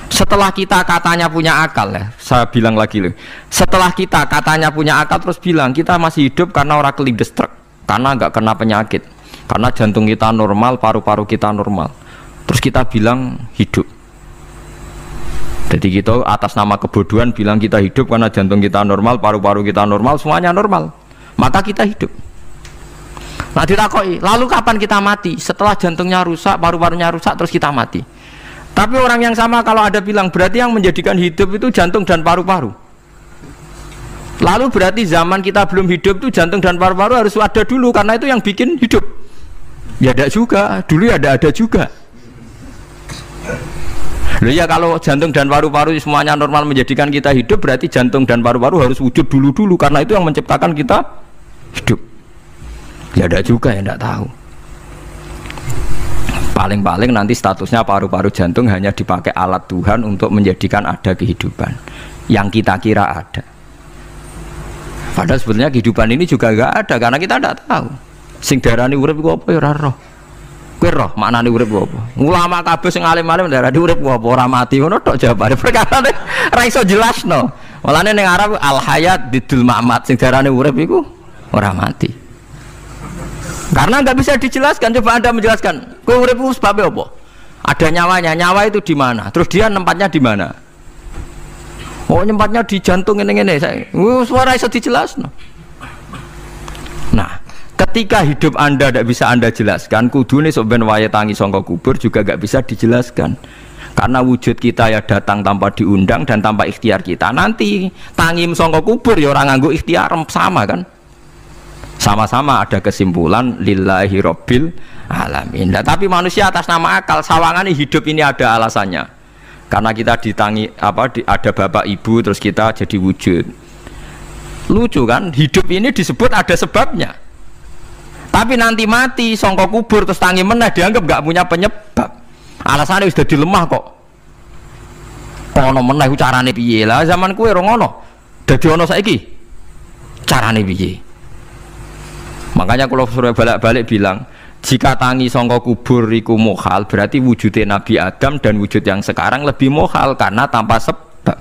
Setelah kita katanya punya akal ya, saya bilang lagi loh. Setelah kita katanya punya akal terus bilang kita masih hidup karena orang kelindes truk, karena enggak kena penyakit, karena jantung kita normal, paru-paru kita normal. Terus kita bilang hidup. Jadi kita atas nama kebodohan bilang kita hidup karena jantung kita normal, paru-paru kita normal, semuanya normal. Maka kita hidup. Nah ditakoi, lalu kapan kita mati? Setelah jantungnya rusak, paru-parunya rusak, terus kita mati. Tapi orang yang sama kalau ada bilang berarti yang menjadikan hidup itu jantung dan paru-paru. Lalu berarti zaman kita belum hidup itu jantung dan paru-paru harus ada dulu karena itu yang bikin hidup. Ya ada juga, dulu ya ada juga. Loh ya kalau jantung dan paru-paru semuanya normal menjadikan kita hidup, berarti jantung dan paru-paru harus wujud dulu karena itu yang menciptakan kita hidup. Ya ada juga yang tidak tahu. Paling-paling nanti statusnya paru-paru jantung hanya dipakai alat Tuhan untuk menjadikan ada kehidupan yang kita kira ada. Padahal sebetulnya kehidupan ini juga enggak ada karena kita tidak tahu. Sing darani urip iku apa ya ora roh. Kowe roh maknane urip apa? Ulama kabeh sing alim-alim darani urip apa ora mati ngono tok jawabane. Perkarane ora iso jelasno. Mulane ning Arab al hayat didul mamat sing darani urip iku ora mati. Karena nggak bisa dijelaskan. Coba Anda menjelaskan. Kowe urip ku sebabnya apa? Ada nyawanya. Nyawa itu di mana? Terus dia nempatnya di mana? Oh, nyempatnya di jantung ini. Suara iso dijelasno. Nah, ketika hidup Anda tidak bisa Anda jelaskan, kudune sok ben wayahe tangi sangka kubur juga nggak bisa dijelaskan. Karena wujud kita ya datang tanpa diundang dan tanpa ikhtiar kita. Nanti tangi sangka kubur ya orang nganggo ikhtiar sama kan? Sama-sama ada kesimpulan lillahi rabbil alamin. Nah, tapi manusia atas nama akal sawangane hidup ini ada alasannya. Karena kita ditangi ada bapak ibu terus kita jadi wujud. Lucu kan? Hidup ini disebut ada sebabnya. Tapi nanti mati sangka kubur terus tangi meneh dianggap gak punya penyebab. Alasannya sudah dilemah kok. Ono meneh carane piye? Lah zaman kuwe ora ngono. Dadi ono saiki. Carane piye? Makanya kalau suruh balik-balik bilang jika tangi sangka kubur iku mukhal berarti wujudnya Nabi Adam dan wujud yang sekarang lebih mukhal karena tanpa sebab.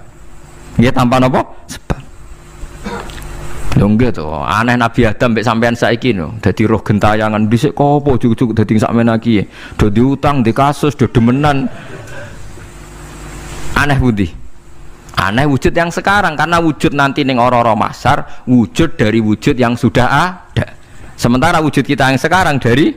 Ya tanpa apa? Sebab. Lho nggih to, aneh Nabi Adam mbek sampean saiki no. Dadi roh gentayangan dhisik kopo juk-juk dadi sakmen iki. Do diutang, di kasus, do demenan. Aneh budi. Aneh wujud yang sekarang karena wujud nanti ning ora-ora mahsyar wujud dari wujud yang sudah ada. Sementara wujud kita yang sekarang dari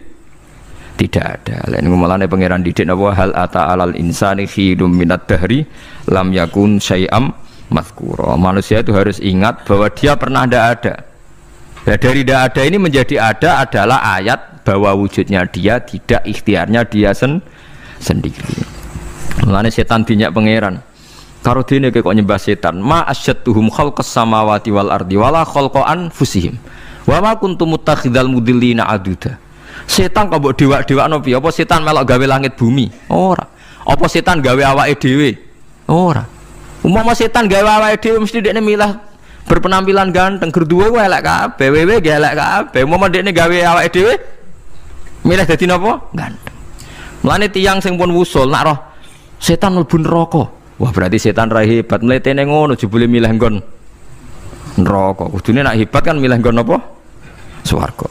tidak ada. Lain ngomongane pangeran didik napa hal ata alal insani khidum minad dahri lam yakun syai'am mazkura. Manusia itu harus ingat bahwa dia pernah tidak ada. Nah, dari tidak ada ini menjadi ada adalah ayat bahwa wujudnya dia tidak ikhtiarnya dia sendiri. Mulane setan dinyak pangeran. Karo dene kok nyembah setan. Ma asyattuhum khalqas samawati wal ardi wala khalqa anfusihim. Wa ma kuntum muttakhidal mudillina aduda. Setan kok mbok dewak-dewakno piye? Apa setan melok gawe langit bumi? Ora. Apa setan gawe awake dhewe? Ora. Umpama setan gawe awake dhewe mesti dekne milah berpenampilan ganteng, gerduwe ku elek kabeh, wewe ge elek kabeh. Umpama dekne gawe awake dhewe milih dadi napa? Ganteng. Mulane tiyang sing pun wusul nak roh setan mlebu neraka. Wah, berarti setan ra hebat, mletene ngono jebule milih nggon neraka. Kudune nak hebat kan milih nggon apa? Swarga.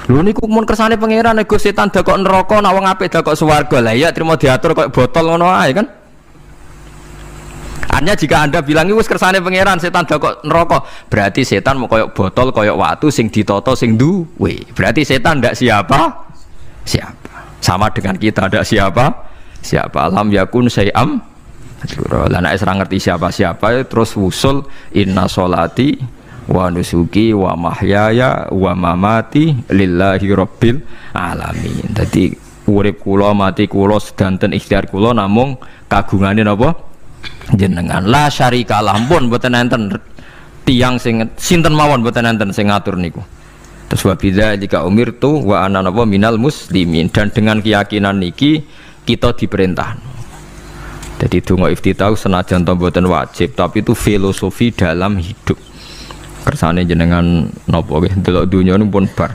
Lho niku mun kersane pangeran nego setan dakok neraka nak wong apik dakok swarga. Lah iya trimo diatur koyo botol ngono ae kan. Artinya jika Anda bilang itu kersane pangeran setan dakok neraka, berarti setan mau koyo botol koyo watu sing ditata sing duwe. Berarti setan ndak siapa? Siapa. Sama dengan kita ndak siapa? Siapa. Alam yakun syai'am. Lah nek ora ngerti siapa-siapa terus wusul inna sholati wa nusuki wa mahyaya wa mamati lillahi rabbil alamin. Dadi urip kula mati kula sedanten ikhtiar kula namung kagungane napa jenengan. La syarika lah pun mboten enten tiyang sing sinten mawon mboten enten sing ngatur niku. Terus wa bidzalika umirtu wa ana napa minal muslimin, dan dengan keyakinan niki kita diperintah. Jadi donga iftitah senajan to mboten wajib tapi itu filosofi dalam hidup. Kersane jenengan napa nggih delok donya niku pun bar.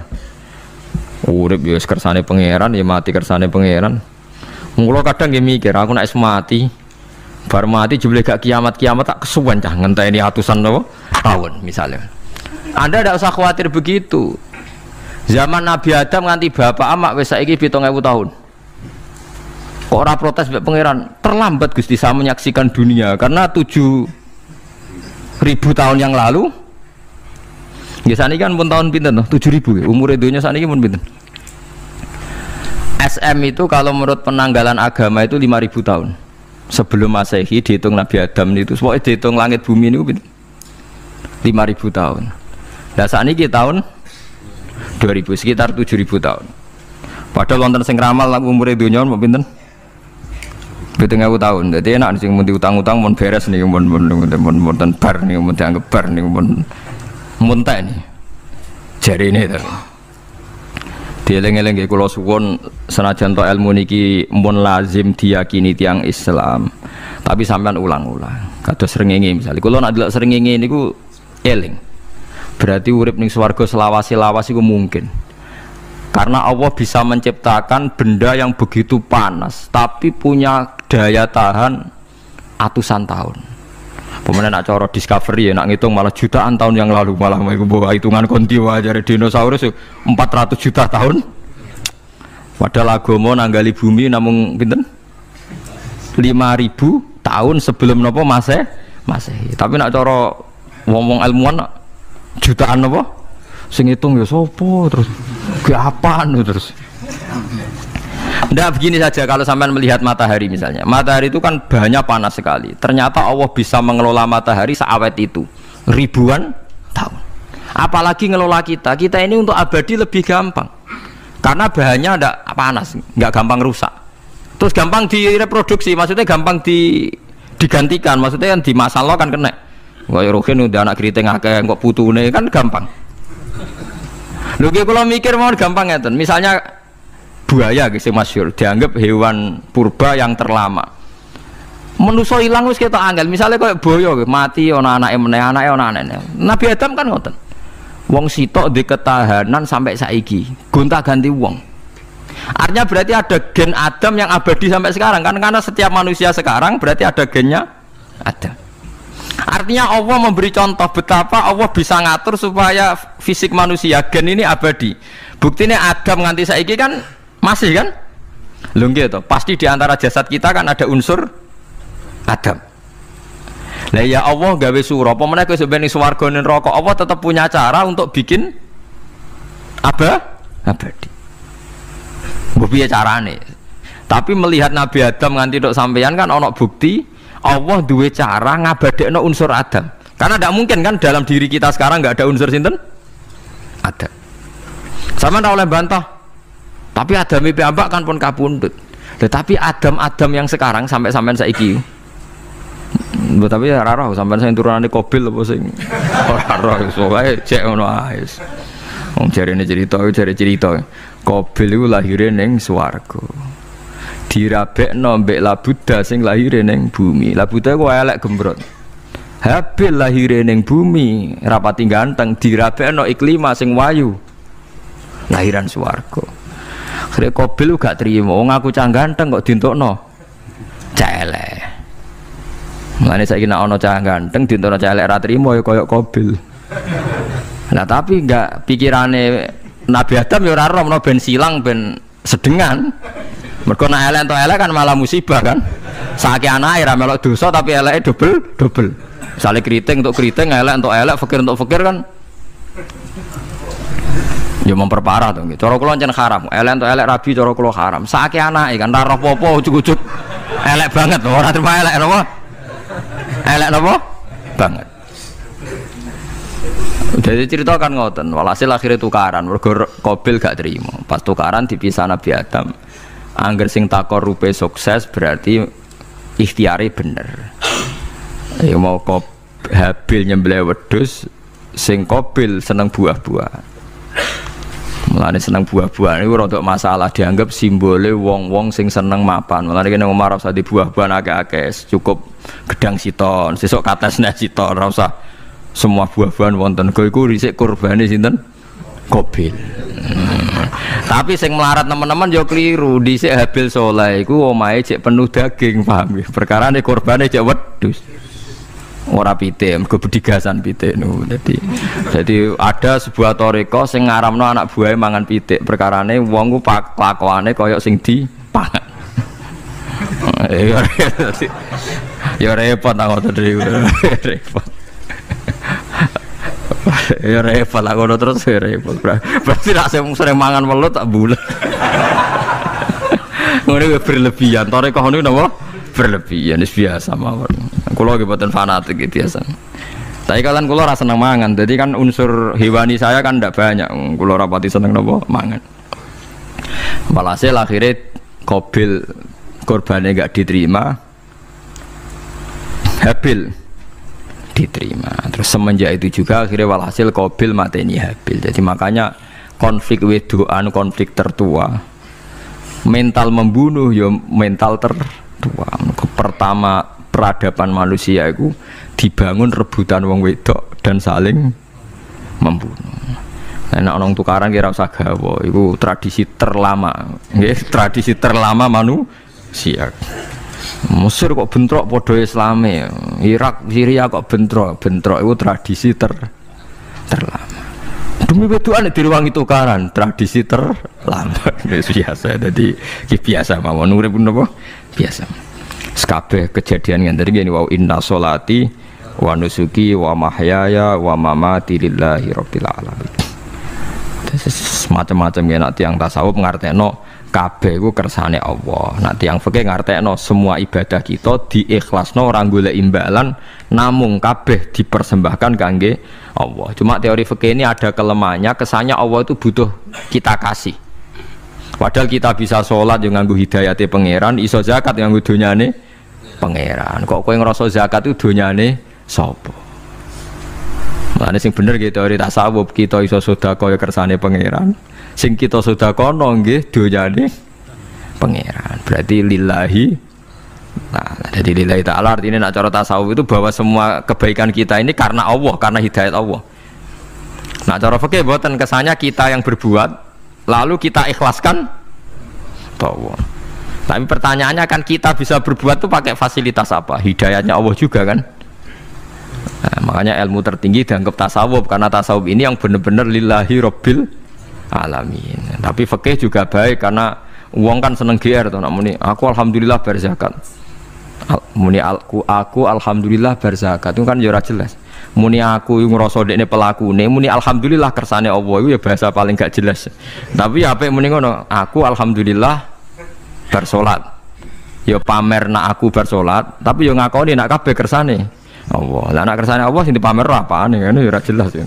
Urip ya kersane pangeran ya mati kersane pangeran. Mula kadang nggih mikir aku nek mati bar mati jebule gak kiamat-kiamat tak kesuwen cah ngenteni atusan napa tahun misalnya. Anda tidak usah khawatir begitu. Zaman Nabi Adam nganti bapak amak wis saiki 7.000 tahun. Kok ora protes mbek pangeran? Terlambat Gusti saya menyaksikan dunia karena 7.000 tahun yang lalu. Ya saniki kan pun tahun pinten toh? 7.000 umur dunia saniki pun pinten? SM itu kalau menurut penanggalan agama itu 5.000 tahun. Sebelum Masehi dihitung Nabi Adam itu, pokoknya dihitung langit bumi ini pinten? 5.000 tahun. Nah saniki tahun 2000 sekitar 7.000 tahun. Padahal wonten sing ramal umur dunia mau pinten? 7.000 tahun. Jadi enak sing mun diutang-utang mun beres nih mun bar nih mun dianggap bar nih mun muntah ini jari ini tapi dieling-eling kula suwun senajan to ilmu niki mun lazim diyakini tiang Islam tapi sampean ulang-ulang kados srengenge misalnya kula nak delok srengenge niku eling berarti urip ning swarga selawase-lawas iku mungkin karena Allah bisa menciptakan benda yang begitu panas tapi punya daya tahan atusan tahun. Pemenang nak cara discovery ya nak ngitung malah jutaan tahun yang lalu malah bawa hitungan kontiwa dari dinosaurus 400 juta tahun. Padahal agama nanggali bumi namung pinten 5.000 tahun sebelum nopo Masehi. Tapi nak cara ngomong ilmuwan jutaan nopo sing ngitung ya sopo terus ke apaan terus. Nggak begini saja kalau sampean melihat matahari misalnya. Matahari itu kan bahannya panas sekali. Ternyata Allah bisa mengelola matahari seawet itu ribuan tahun. Apalagi ngelola kita. Kita ini untuk abadi lebih gampang. Karena bahannya tidak panas, nggak gampang rusak. Terus gampang direproduksi, maksudnya gampang digantikan. Maksudnya kan di masa lo kan kena. Kayak rohin udah anak keriting akeh kok putune kan gampang. Lho kalau mikir mau gampang ngeten. Misalnya buaya gitu masyhur dianggap hewan purba yang terlama. Manusa ilang wis ketok angel. Misalnya kayak buaya mati ana anake meneh, anake ana anake. Nabi Adam kan ngoten. Wong sitok di ketahanan sampai saiki, gonta-ganti wong. Artinya berarti ada gen Adam yang abadi sampai sekarang kan karena setiap manusia sekarang berarti ada gennya Adam. Artinya Allah memberi contoh betapa Allah bisa ngatur supaya fisik manusia gen ini abadi. Buktinya Adam nganti saiki kan masih kan? Lho nggih to, pasti di antara jasad kita kan ada unsur Adam. Lah ya Allah gawe sura, apa meneh kowe sampeyan ning swarga ning neraka, Allah tetap punya cara untuk bikin abadi. Mbok piye carane? Tapi melihat Nabi Adam nganti tok sampeyan kan ana bukti Allah duwe cara ngabadekno unsur Adam. Karena tidak mungkin kan dalam diri kita sekarang nggak ada unsur sinten? Adam. Sama ndak oleh bantah. Tapi Adam itu ambak kan pun kapundut. Tetapi Adam yang sekarang sampai sampean saiki. Tapi ora roh sampean sing turunane Qabil apa sing ora roh iso wae cek ngono ae. Wong jarene cerita Qabil iku lahire ning swarga. Dirabekno mbek Labuda sing lahire ning bumi. Labuda ku elek gembrot. Habil lahire ning bumi rapati ganteng dirabekno Iklima sing wayu. Lahiran swarga. Akhirnya Qabil gak terima, wong aku cah ganteng kok dintokno celek. Mulane saiki nek ana cah ganteng dintokno celek ra trimo ya koyo Qabil. Nah tapi enggak pikirane Nabi Adam ya ora ora menawa ben silang ben sedengan. Mergo nek elek entuk elek kan malah musibah kan. Saiki anake ra melok dosa tapi eleke dobel. Misale kriting untuk kriting, elek untuk elek, fakir untuk fakir kan ya memperparah to. Cara kula ncen haram. Elek untuk elek rabi cara kula haram. Saiki anake kan ora apa-apa ujug-ujug elek banget ora terima elek napa? Elek napa? Banget. Jadi cerita kan ngoten, walhasil akhirnya tukaran, mergo Qabil gak terima. Pas tukaran dipisah Nabi Adam. Angger sing takor rupe sukses berarti ikhtiare bener. Ya mau Habil nyembelih wedhus, sing Qabil seneng buah-buahan. Mulane seneng buah-buahan iku rada masalah, dianggap simbole wong-wong sing seneng mapan. Mulane kene Umar ora usah di buah-buahan akeh-akeh, cukup gedang siton, sesuk katesne siton, ora usah semua buah-buahan wonten. Iku dhisik kurbane sinten? Qabil. Tapi sing melarat teman-teman yo keliru, dhisik Habil saleh iku omahe cek penuh daging, paham ya? Perkarane kurbane cek wedhus. Ora pitik, mergo bedigasan pitik niku. Jadi ada sebuah toriko sing ngaramno anak buahe mangan pitik. Perkarane wong ku kelakuane kaya sing dipangan. Ya repot nang ngoten niku. Repot. Ya repot lah ngono terus ya repot. Berarti nek sering mangan welut tak bulet. Ngono berlebihan. Toriko niku napa? Berlebihan wis biasa mawon. Kula nggih boten fanatik gitu biasa. Tapi kalian kula ora seneng mangan. Jadi kan unsur hewani saya kan ndak banyak. Kula rapati seneng napa mangan. Walhasil akhirnya Qabil korbannya gak diterima. Habil diterima. Terus semenjak itu juga akhirnya walhasil Qabil mateni Habil. Jadi makanya konflik wedoan, konflik tertua. Mental membunuh ya mental tertua. Pertama peradaban manusia itu dibangun rebutan wong wedok dan saling membunuh. Nek ana tukaran kira usah gawa, iku tradisi terlama, nggih, tradisi terlama manusia. Mesir kok bentrok padha Islame, Irak, Syria kok bentrok iku tradisi terlama. Demi wedokan diruwangi tukaran, tradisi terlama. Wis biasa, dadi biasa mawon urip napa? Biasa. Sekabeh kejadian ngene iki wa inna sholati wa nusuki wa mahyaya wa mamati lillahi rabbil alamin. Semacam-macam ya nak tiyang tasawuf ngartekno kabeh iku kersane Allah. Nak tiyang fikih ngartekno semua ibadah kita diikhlasno ora golek imbalan namung kabeh dipersembahkan kangge Allah. Cuma teori fikih ini ada kelemahannya, kesannya Allah itu butuh kita kasih. Padahal kita bisa sholat yang nganggo hidayate pangeran, iso zakat yang nganggo donyane pangeran. Kok kowe ngrasa zakat itu donyane sapa? Mulane sing bener gitu teori tasawuf, kita iso sedekah ya kersane pangeran. Sing kita sedekahno nggih donyane pangeran. Berarti lillahi. Nah, jadi lillahi ta'ala artinya nak cara tasawuf itu bahwa semua kebaikan kita ini karena Allah, karena hidayat Allah. Nah, cara fikih boten kesannya kita yang berbuat lalu kita ikhlaskan bahwa. Tapi pertanyaannya kan kita bisa berbuat itu pakai fasilitas apa? Hidayatnya Allah juga kan. Nah, makanya ilmu tertinggi dianggap tasawuf karena tasawuf ini yang benar-benar lillahi rabbil alamin. Tapi fikih juga baik karena uang kan seneng GR tuh. Namuni aku alhamdulillah berzakat. Muni aku alhamdulillah berzakat itu kan ya ora jelas. Muni aku ngrasa dekne pelakune, muni alhamdulillah kersane Allah itu ya bahasa paling gak jelas. Tapi ya apik muni ngono, aku alhamdulillah bersolat. Ya pamer nak aku bersolat, tapi ya ngakoni nak kabeh kersane Allah. Lah nak kersane Allah sing dipamer apane ngene ya ora jelas ya.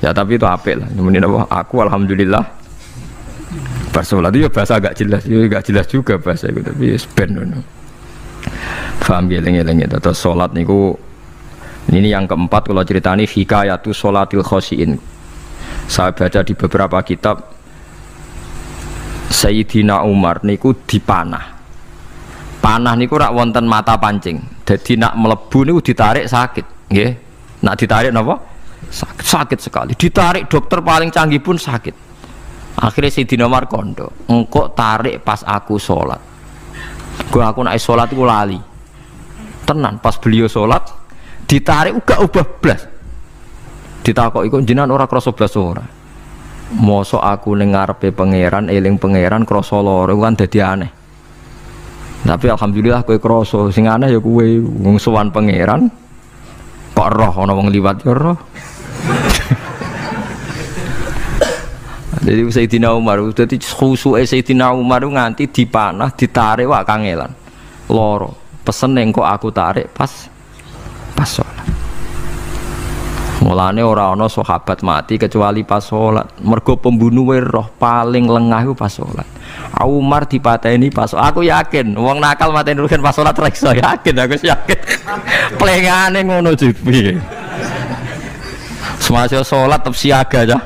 Ya tapi itu apik lah. Muni apa? Aku alhamdulillah bersolat itu ya bahasa gak jelas, ya gak jelas juga bahasa itu tapi ben ngono. Paham geleng-geleng itu. Terus salat niku ini yang keempat kalau ceritani hikayatu sholatil khosyiin. Saya baca di beberapa kitab Sayyidina Umar niku dipanah. Panah niku rak wonten mata pancing. Jadi nak melebu niku ditarik sakit, nggih. Nak ditarik napa? Sakit sekali. Ditarik dokter paling canggih pun sakit. Akhirnya Sayyidina Umar kondo, engkau tarik pas aku sholat. Aku nak sholat iku lali. Tenan pas beliau sholat ditarik uga ubah blas. Ditakok iku jenengan ora krasa blas ora. Mosok aku ning ngarepe pangeran eling pangeran krasa lara kan dadi aneh. Tapi alhamdulillah kowe krasa sing aneh ya kowe wong sowan pangeran kok roh ana wong liwat ya roh. Jadi Sayyidina Umar dadi khusuke Sayyidina Umar nganti dipanah ditarik wak kangelan. Loro. Pesen ning kok aku tarik pas salat. Mulane ora ana sahabat mati kecuali pas salat. Mergo pembunuhe roh paling lengah iku pas salat. Umar dipateni pas aku yakin wong nakal mateni rugen pas salat ra iso yakin aku yakin. Plengane ngono jipi. Semasa salat tetep siaga ya.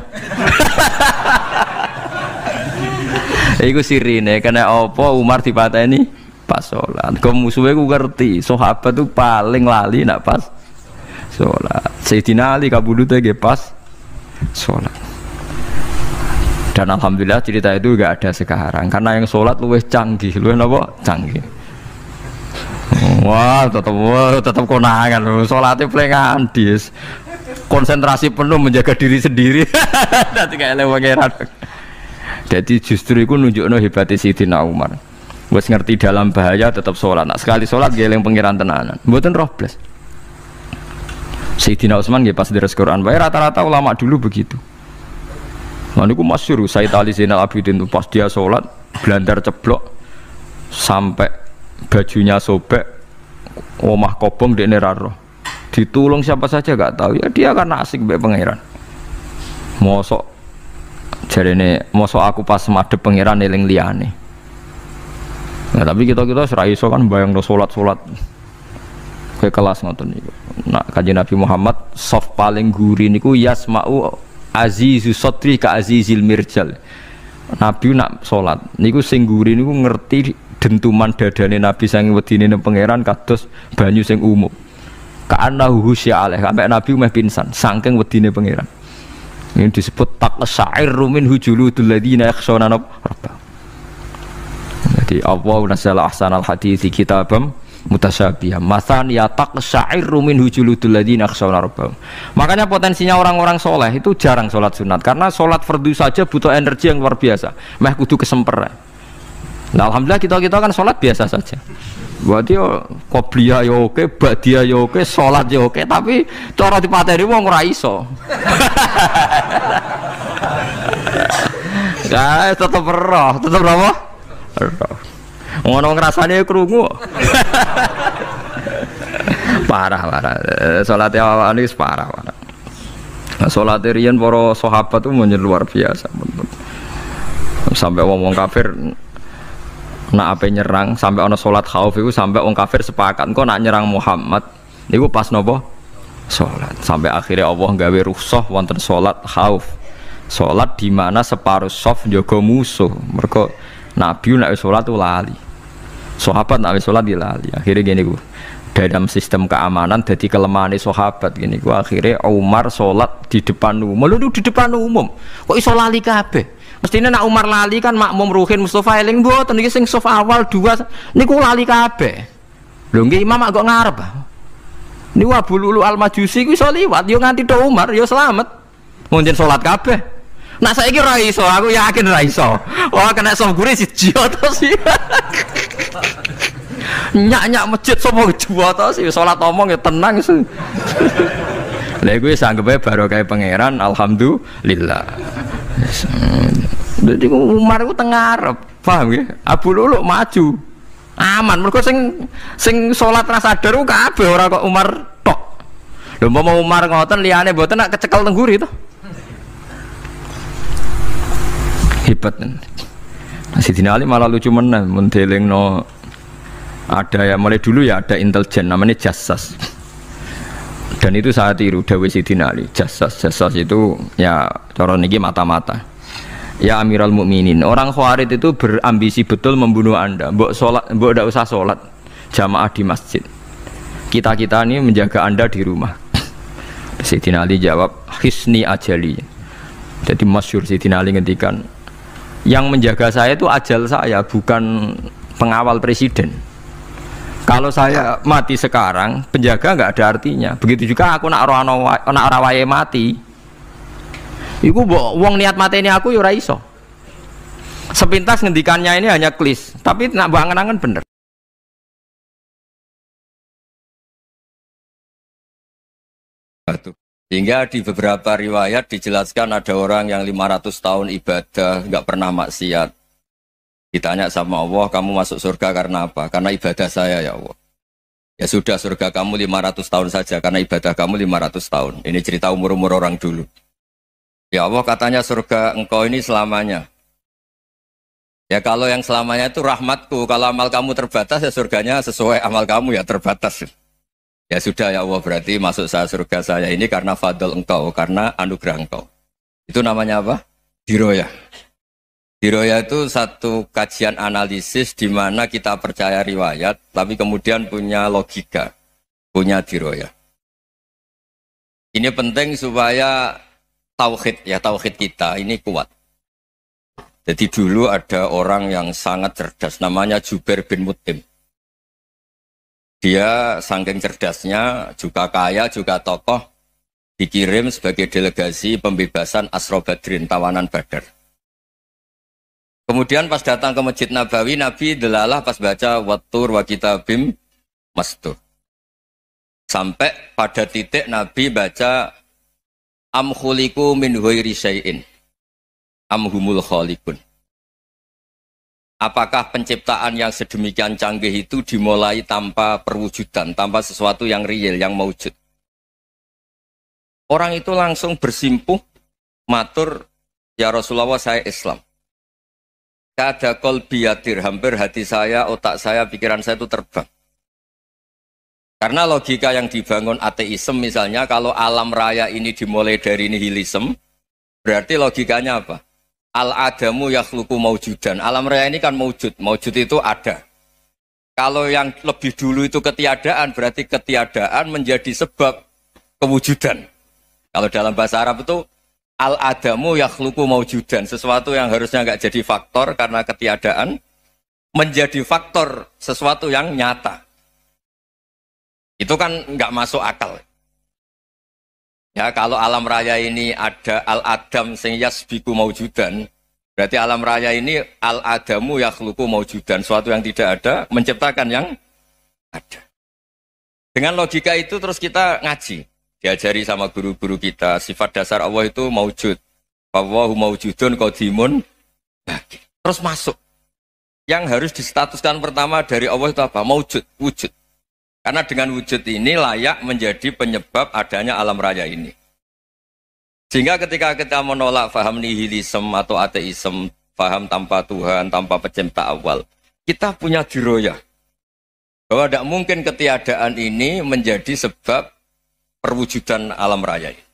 Iku sirine kena apa Umar dipateni pas salat. Kok musuhe ku ngerti, sahabat tuh paling lali nak pas salat. Sayyidina Ali kabudute nggih pas salat. Dan alhamdulillah cerita itu enggak ada sekarang karena yang salat luwih canggih, luwih napa? Canggih. Wah, tetap konangan lho. Salate plengan dis. Konsentrasi penuh menjaga diri sendiri. Dadi kayak lewat pangeran. Jadi justru itu nunjukno hebatnya Sayyidina Umar. Wes ngerti dalam bahaya tetap sholat. Nah, sekali sholat geleng pangeran tenanan. Mboten roh blas. Sayyidina Utsman nggih pas deres Quran. Wae rata-rata ulama dulu begitu. Nah niku masyhur Sayyid Ali Zainal Abidin itu pas dia sholat blandar ceblok sampai bajunya sobek, omah kobong dekne ra roh. Ditulung siapa saja gak tahu ya dia karena asik mbek pangeran. Mosok jarene mosok aku pas madhep pangeran eling liyane. Nah, tapi kita ora iso kan bayangno salat-salat ke kelas ngoten niku. Nah, Kanjeng Nabi Muhammad soft paling guri niku yasma'u azizu sotri ka azizil mirjal. Nabi nak salat niku sing guri niku ngerti dentuman dadane Nabi saking wedine nang pangeran kados banyu sing umum. Ka'annahu husya alaih sampai Nabi meh pingsan saking wedine pangeran. Ini disebut taqsa'irru min hujuludul ladzina yakhshawna rabbahum. Jadi Allah nazzala ahsanal hadithi kitabam mutasyabihan. Mathan ya taqsa'irru min hujuludul ladzina yakhshawna rabbahum. Makanya potensinya orang-orang soleh itu jarang sholat sunat karena sholat fardu saja butuh energi yang luar biasa. Meh kudu kesemper. Nah, alhamdulillah kita kan sholat biasa saja. Berarti yo qobliyah yo oke, ba'diyah yo oke, salat yo oke, tapi cara dipateni wong ora iso. Ya, tetep roh, tetep apa? Roh. Ngono ngrasane krungu. Parah. Salat awake wis parah. Salat riyen para sahabat itu luar biasa. Sampai wong kafir nak apa nyerang sampai ono sholat khauf itu sampai orang kafir sepakat kok nak nyerang Muhammad niku pas nopo sholat sampai akhirnya Allah gawe rukhsah wonten sholat khauf sholat di mana separuh soft jaga musuh mereka Nabi nak sholat itu lali sahabat nak sholat di lali akhirnya gini ku dalam sistem keamanan jadi kelemahan sahabat gini ku akhirnya Umar sholat di depan umum lalu di depan umum kok iso lali kabeh. Mestinya nak Umar lali kan makmum Ruhin Mustafa eling mboten iki sing saf awal dua niku lali kabeh. Lho nggih imam kok ngarep. Niku Abu Lulu Al-Majusi ku iso liwat yo nganti tok Umar yo slamet. Munjen salat kabeh. Nak saiki ra iso, aku yakin ra iso. Wah kena saf gure siji to sih. Nyak masjid sapa juwa to sih salat omong ya tenang sih. Lha iku wis anggepe barokah pangeran alhamdulillah. Jadi Umar itu tengarep, paham ya? Abu Lulu maju, aman. Mereka sing sholat rasa sadar itu kabeh orang kok Umar tok. Lho mau Umar ngoten liyane mboten nak kecekel tengguri itu. Hebat. Sayyidina Ali malah lucu menan mendelingno ada ya mulai dulu ya ada intelijen namanya jassas. Dan itu saya tiru dawuh Sayyidina Ali. Jassas itu ya cara niki mata-mata. Ya Amirul Mukminin, orang Khawarij itu berambisi betul membunuh Anda. Mbok ndak usah sholat jamaah di masjid. Kita ini menjaga Anda di rumah. Sayyidina Ali jawab, hisni ajali. Jadi masyhur Sayyidina Ali ngendikan, yang menjaga saya itu ajal saya, bukan pengawal presiden. Kalau saya mati sekarang, penjaga nggak ada artinya. Begitu juga aku nak ora wae mati. Iku wong niat mateni aku ya ora iso. Sepintas ngendikannya ini hanya klis, tapi nak mbok angen-angen bener. Sehingga di beberapa riwayat dijelaskan ada orang yang 500 tahun ibadah, nggak pernah maksiat. Ditanya sama Allah, kamu masuk surga karena apa? Karena ibadah saya ya Allah. Ya sudah, surga kamu 500 tahun saja, karena ibadah kamu 500 tahun. Ini cerita umur-umur orang dulu. Ya Allah, katanya surga engkau ini selamanya. Ya kalau yang selamanya itu rahmatku, kalau amal kamu terbatas ya surganya sesuai amal kamu ya terbatas. Ya sudah ya Allah, berarti masuk saya surga saya ini karena fadl engkau, karena anugerah engkau. Itu namanya apa? Diroyah. Diroyah itu satu kajian analisis di mana kita percaya riwayat, tapi kemudian punya logika, punya diroyah. Ini penting supaya tauhid kita ini kuat. Jadi dulu ada orang yang sangat cerdas, namanya Jubair bin Mut'im. Dia saking cerdasnya, juga kaya, juga tokoh, dikirim sebagai delegasi pembebasan Asra Badrin, tawanan Badar. Kemudian pas datang ke Masjid Nabawi, Nabi delalah pas baca Wattur wa kitabim mastur. Sampai pada titik Nabi baca Am khuliqu min ghairi syai'in am humul khaliqun. Apakah penciptaan yang sedemikian canggih itu dimulai tanpa perwujudan, tanpa sesuatu yang real, yang maujud? Orang itu langsung bersimpuh, matur, ya Rasulullah saya Islam. Kada qalbi yatir, hampir hati saya, otak saya, pikiran saya itu terbang. Karena logika yang dibangun ateisme misalnya, kalau alam raya ini dimulai dari nihilisme, berarti logikanya apa? Al-adamu yakhluqu maujudan. Alam raya ini kan maujud. Maujud itu ada. Kalau yang lebih dulu itu ketiadaan, berarti ketiadaan menjadi sebab kewujudan. Kalau dalam bahasa Arab itu al-adamu yakhluqu maujudan. Sesuatu yang harusnya nggak jadi faktor karena ketiadaan, menjadi faktor sesuatu yang nyata. Itu kan nggak masuk akal. Ya, kalau alam raya ini ada al-adam sing yasbiku maujudan, berarti alam raya ini al-adamu yakhluqu maujudan, sesuatu yang tidak ada menciptakan yang ada. Dengan logika itu terus kita ngaji, diajari sama guru-guru kita, sifat dasar Allah itu maujud. Wallahu maujudun qadimun baqi. Terus masuk. Yang harus distatuskan pertama dari Allah itu apa? Maujud, wujud. Karena dengan wujud ini layak menjadi penyebab adanya alam raya ini. Sehingga ketika kita menolak faham nihilisme atau ateisme, faham tanpa Tuhan, tanpa pencipta awal, kita punya diroyah. Bahwa tidak mungkin ketiadaan ini menjadi sebab perwujudan alam raya ini.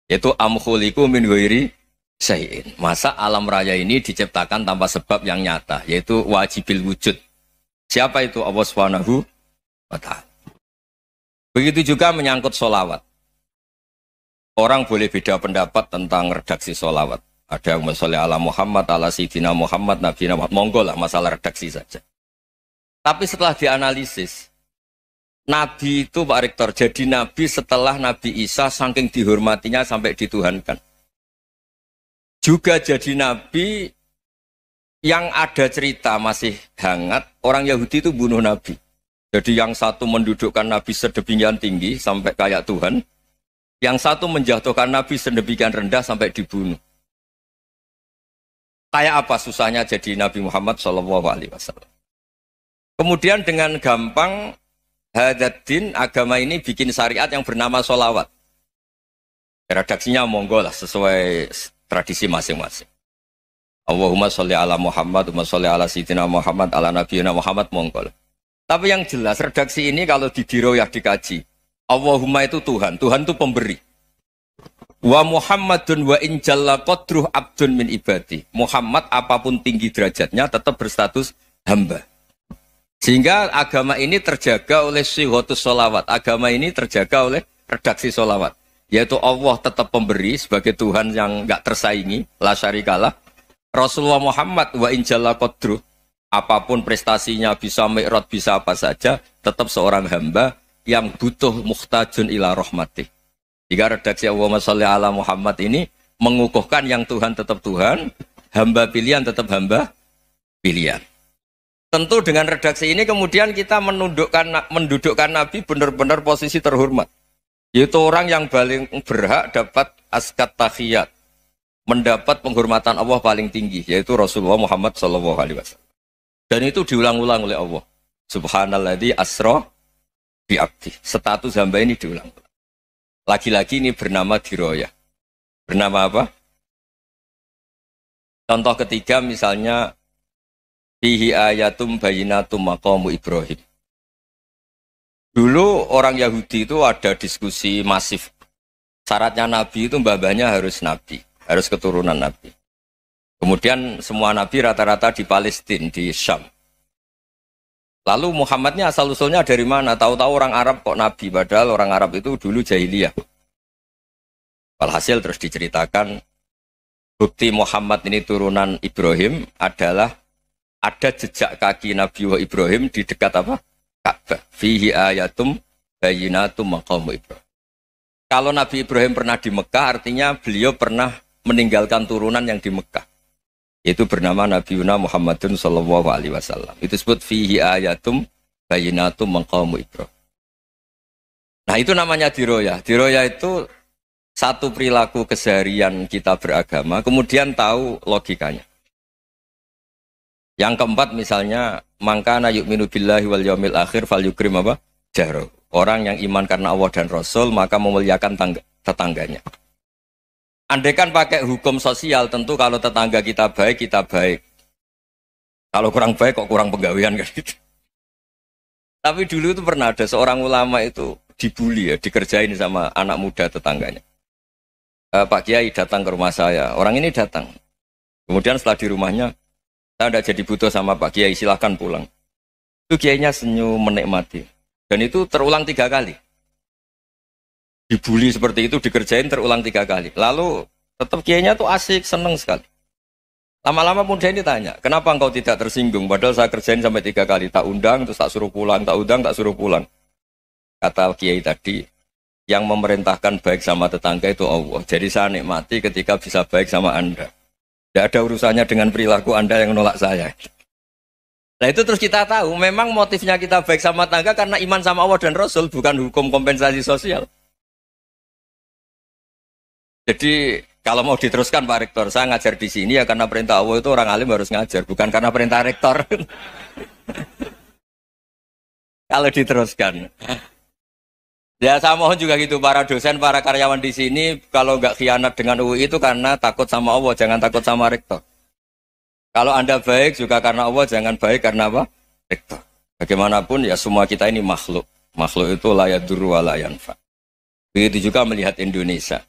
Yaitu am khuliqu min ghairi syai'in. Masa alam raya ini diciptakan tanpa sebab yang nyata, yaitu wajibil wujud. Siapa itu? Allah Subhanahu wa ta'ala. Begitu juga menyangkut sholawat. Orang boleh beda pendapat tentang redaksi sholawat. Ada yang sholli ala Muhammad, ala Sayyidina Muhammad, Nabi Muhammad. Monggo lah, masalah redaksi saja. Tapi setelah dianalisis, Nabi itu Pak Rektor, jadi Nabi setelah Nabi Isa saking dihormatinya sampai dituhankan. Juga jadi Nabi yang ada cerita masih hangat, orang Yahudi itu bunuh Nabi. Jadi yang satu mendudukkan Nabi sedemikian tinggi sampai kayak Tuhan, yang satu menjatuhkan Nabi sedemikian rendah sampai dibunuh. Kayak apa susahnya jadi Nabi Muhammad SAW. Kemudian dengan gampang Hadaddin agama ini bikin syariat yang bernama sholawat. Redaksinya monggo lah sesuai tradisi masing-masing. Allahumma sholli ala Muhammad, Allahumma sholli ala Sayyidina Muhammad, ala Nabiyina Muhammad, monggo lah. Tapi yang jelas redaksi ini kalau didiroyah dikaji, Allahumma itu Tuhan, Tuhan itu pemberi. Wa Muhammadun wa in jalla qadruh abdun min ibadi. Muhammad apapun tinggi derajatnya tetap berstatus hamba. Sehingga agama ini terjaga oleh syihotus sholawat. Agama ini terjaga oleh redaksi sholawat. Yaitu Allah tetap pemberi sebagai Tuhan yang enggak tersaingi, la syarikalah. Rasulullah Muhammad wa in jalla qadruh. Apapun prestasinya, bisa mi'raj, bisa apa saja, tetap seorang hamba yang butuh muhtajun ila rahmatih. Jika redaksi Allahumma sholli ala Muhammad ini mengukuhkan yang Tuhan tetap Tuhan, hamba pilihan tetap hamba pilihan. Tentu dengan redaksi ini kemudian kita mendudukkan Nabi benar-benar posisi terhormat. Yaitu orang yang paling berhak dapat askat tahiyat, mendapat penghormatan Allah paling tinggi, yaitu Rasulullah Muhammad SAW. Dan itu diulang-ulang oleh Allah. Subhanalladzi asra bi abdi. Status hamba ini diulang. Lagi-lagi ini bernama diroyah. Bernama apa? Contoh ketiga misalnya fihi ayatum bayinatum maqamu Ibrahim. Dulu orang Yahudi itu ada diskusi masif. Syaratnya Nabi itu mbah-mbahnya harus Nabi, harus keturunan Nabi. Kemudian semua Nabi rata-rata di Palestina, di Syam. Lalu Muhammadnya asal-usulnya dari mana? Tahu-tahu orang Arab kok Nabi, padahal orang Arab itu dulu jahiliyah. Walhasil terus diceritakan, bukti Muhammad ini turunan Ibrahim adalah ada jejak kaki Nabi Ibrahim di dekat apa? Ka'bah. Fihi ayatum bayinatum maqamu Ibrahim. Kalau Nabi Ibrahim pernah di Mekah, artinya beliau pernah meninggalkan turunan yang di Mekah. Itu bernama Nabi Muhammadun sallallahu alaihi wasallam. Itu disebut fihi ayatum bayinatum maqamu Ibrahim. Nah, itu namanya diroyah. Diroyah itu satu perilaku keseharian kita beragama, kemudian tahu logikanya. Yang keempat misalnya, mangkana yu'minu billahi wal yaumil akhir fal yukrim apa? Jaro. Orang yang iman karena Allah dan Rasul, maka memuliakan tetangganya. Andaikan pakai hukum sosial, tentu kalau tetangga kita baik, kita baik. Kalau kurang baik, kok kurang penggawean kan gitu. Tapi dulu itu pernah ada seorang ulama itu dibully ya, dikerjain sama anak muda tetangganya. Pak Kiai datang ke rumah saya, orang ini datang. Kemudian setelah di rumahnya, saya tidak jadi butuh sama Pak Kiai, silahkan pulang. Itu Kiainya senyum menikmati. Dan itu terulang 3 kali. Dibully seperti itu, dikerjain terulang 3 kali. Lalu tetap Kiainya tuh asik, seneng sekali. Lama-lama muda ini tanya, kenapa engkau tidak tersinggung? Padahal saya kerjain sampai 3 kali. Tak undang, terus tak suruh pulang, tak undang, tak suruh pulang. Kata Kiai tadi, yang memerintahkan baik sama tetangga itu Allah. Jadi saya nikmati ketika bisa baik sama Anda. Tidak ada urusannya dengan perilaku Anda yang menolak saya. Nah itu terus kita tahu, memang motifnya kita baik sama tetangga karena iman sama Allah dan Rasul, bukan hukum kompensasi sosial. Jadi kalau mau diteruskan Pak Rektor, saya ngajar di sini ya karena perintah Allah itu orang alim harus ngajar, bukan karena perintah Rektor. Kalau diteruskan. Ya saya mohon juga gitu, para dosen, para karyawan di sini, kalau nggak khianat dengan UI itu karena takut sama Allah, jangan takut sama Rektor. Kalau Anda baik juga karena Allah, jangan baik karena apa? Rektor. Bagaimanapun ya semua kita ini makhluk. Makhluk itu la yadurru wa la yanfa. Begitu juga melihat Indonesia.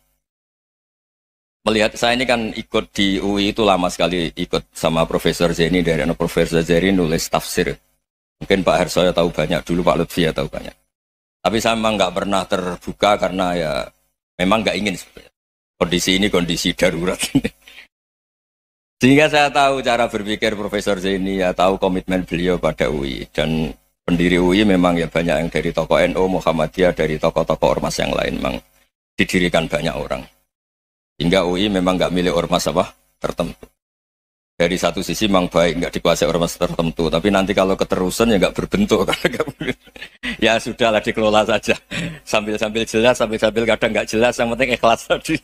Melihat saya ini kan ikut di UI itu lama sekali, ikut sama Profesor Zeni, dari anak Profesor Zeni nulis tafsir. Mungkin Pak Harsoyo tahu banyak, dulu Pak Lutfi tahu banyak. Tapi saya memang nggak pernah terbuka karena ya memang nggak ingin sebenarnya. Kondisi ini kondisi darurat. Sehingga saya tahu cara berpikir Profesor Zeni, ya tahu komitmen beliau pada UI. Dan pendiri UI memang ya banyak yang dari tokoh NU, Muhammadiyah, dari tokoh-tokoh ormas yang lain memang didirikan banyak orang. Hingga UI memang nggak milik ormas apa tertentu. Dari satu sisi memang baik, nggak dikuasai ormas tertentu. Tapi nanti kalau keterusan ya nggak berbentuk. Ya sudahlah dikelola saja. Sambil-sambil jelas, sambil-sambil kadang nggak jelas. Yang penting ikhlas tadi.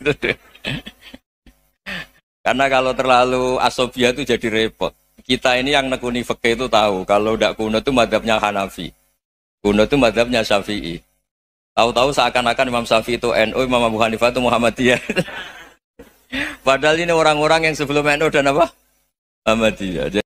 Karena kalau terlalu asobia itu jadi repot. Kita ini yang nekuni fikih itu tahu. Kalau tidak kuno itu madhabnya Hanafi. Kuno itu madhabnya Syafi'i. Tahu-tahu seakan-akan Imam Syafi'i itu NU, Imam Abu Hanifah itu Muhammadiyah. Padahal ini orang-orang yang sebelum NU dan apa? Muhammadiyah.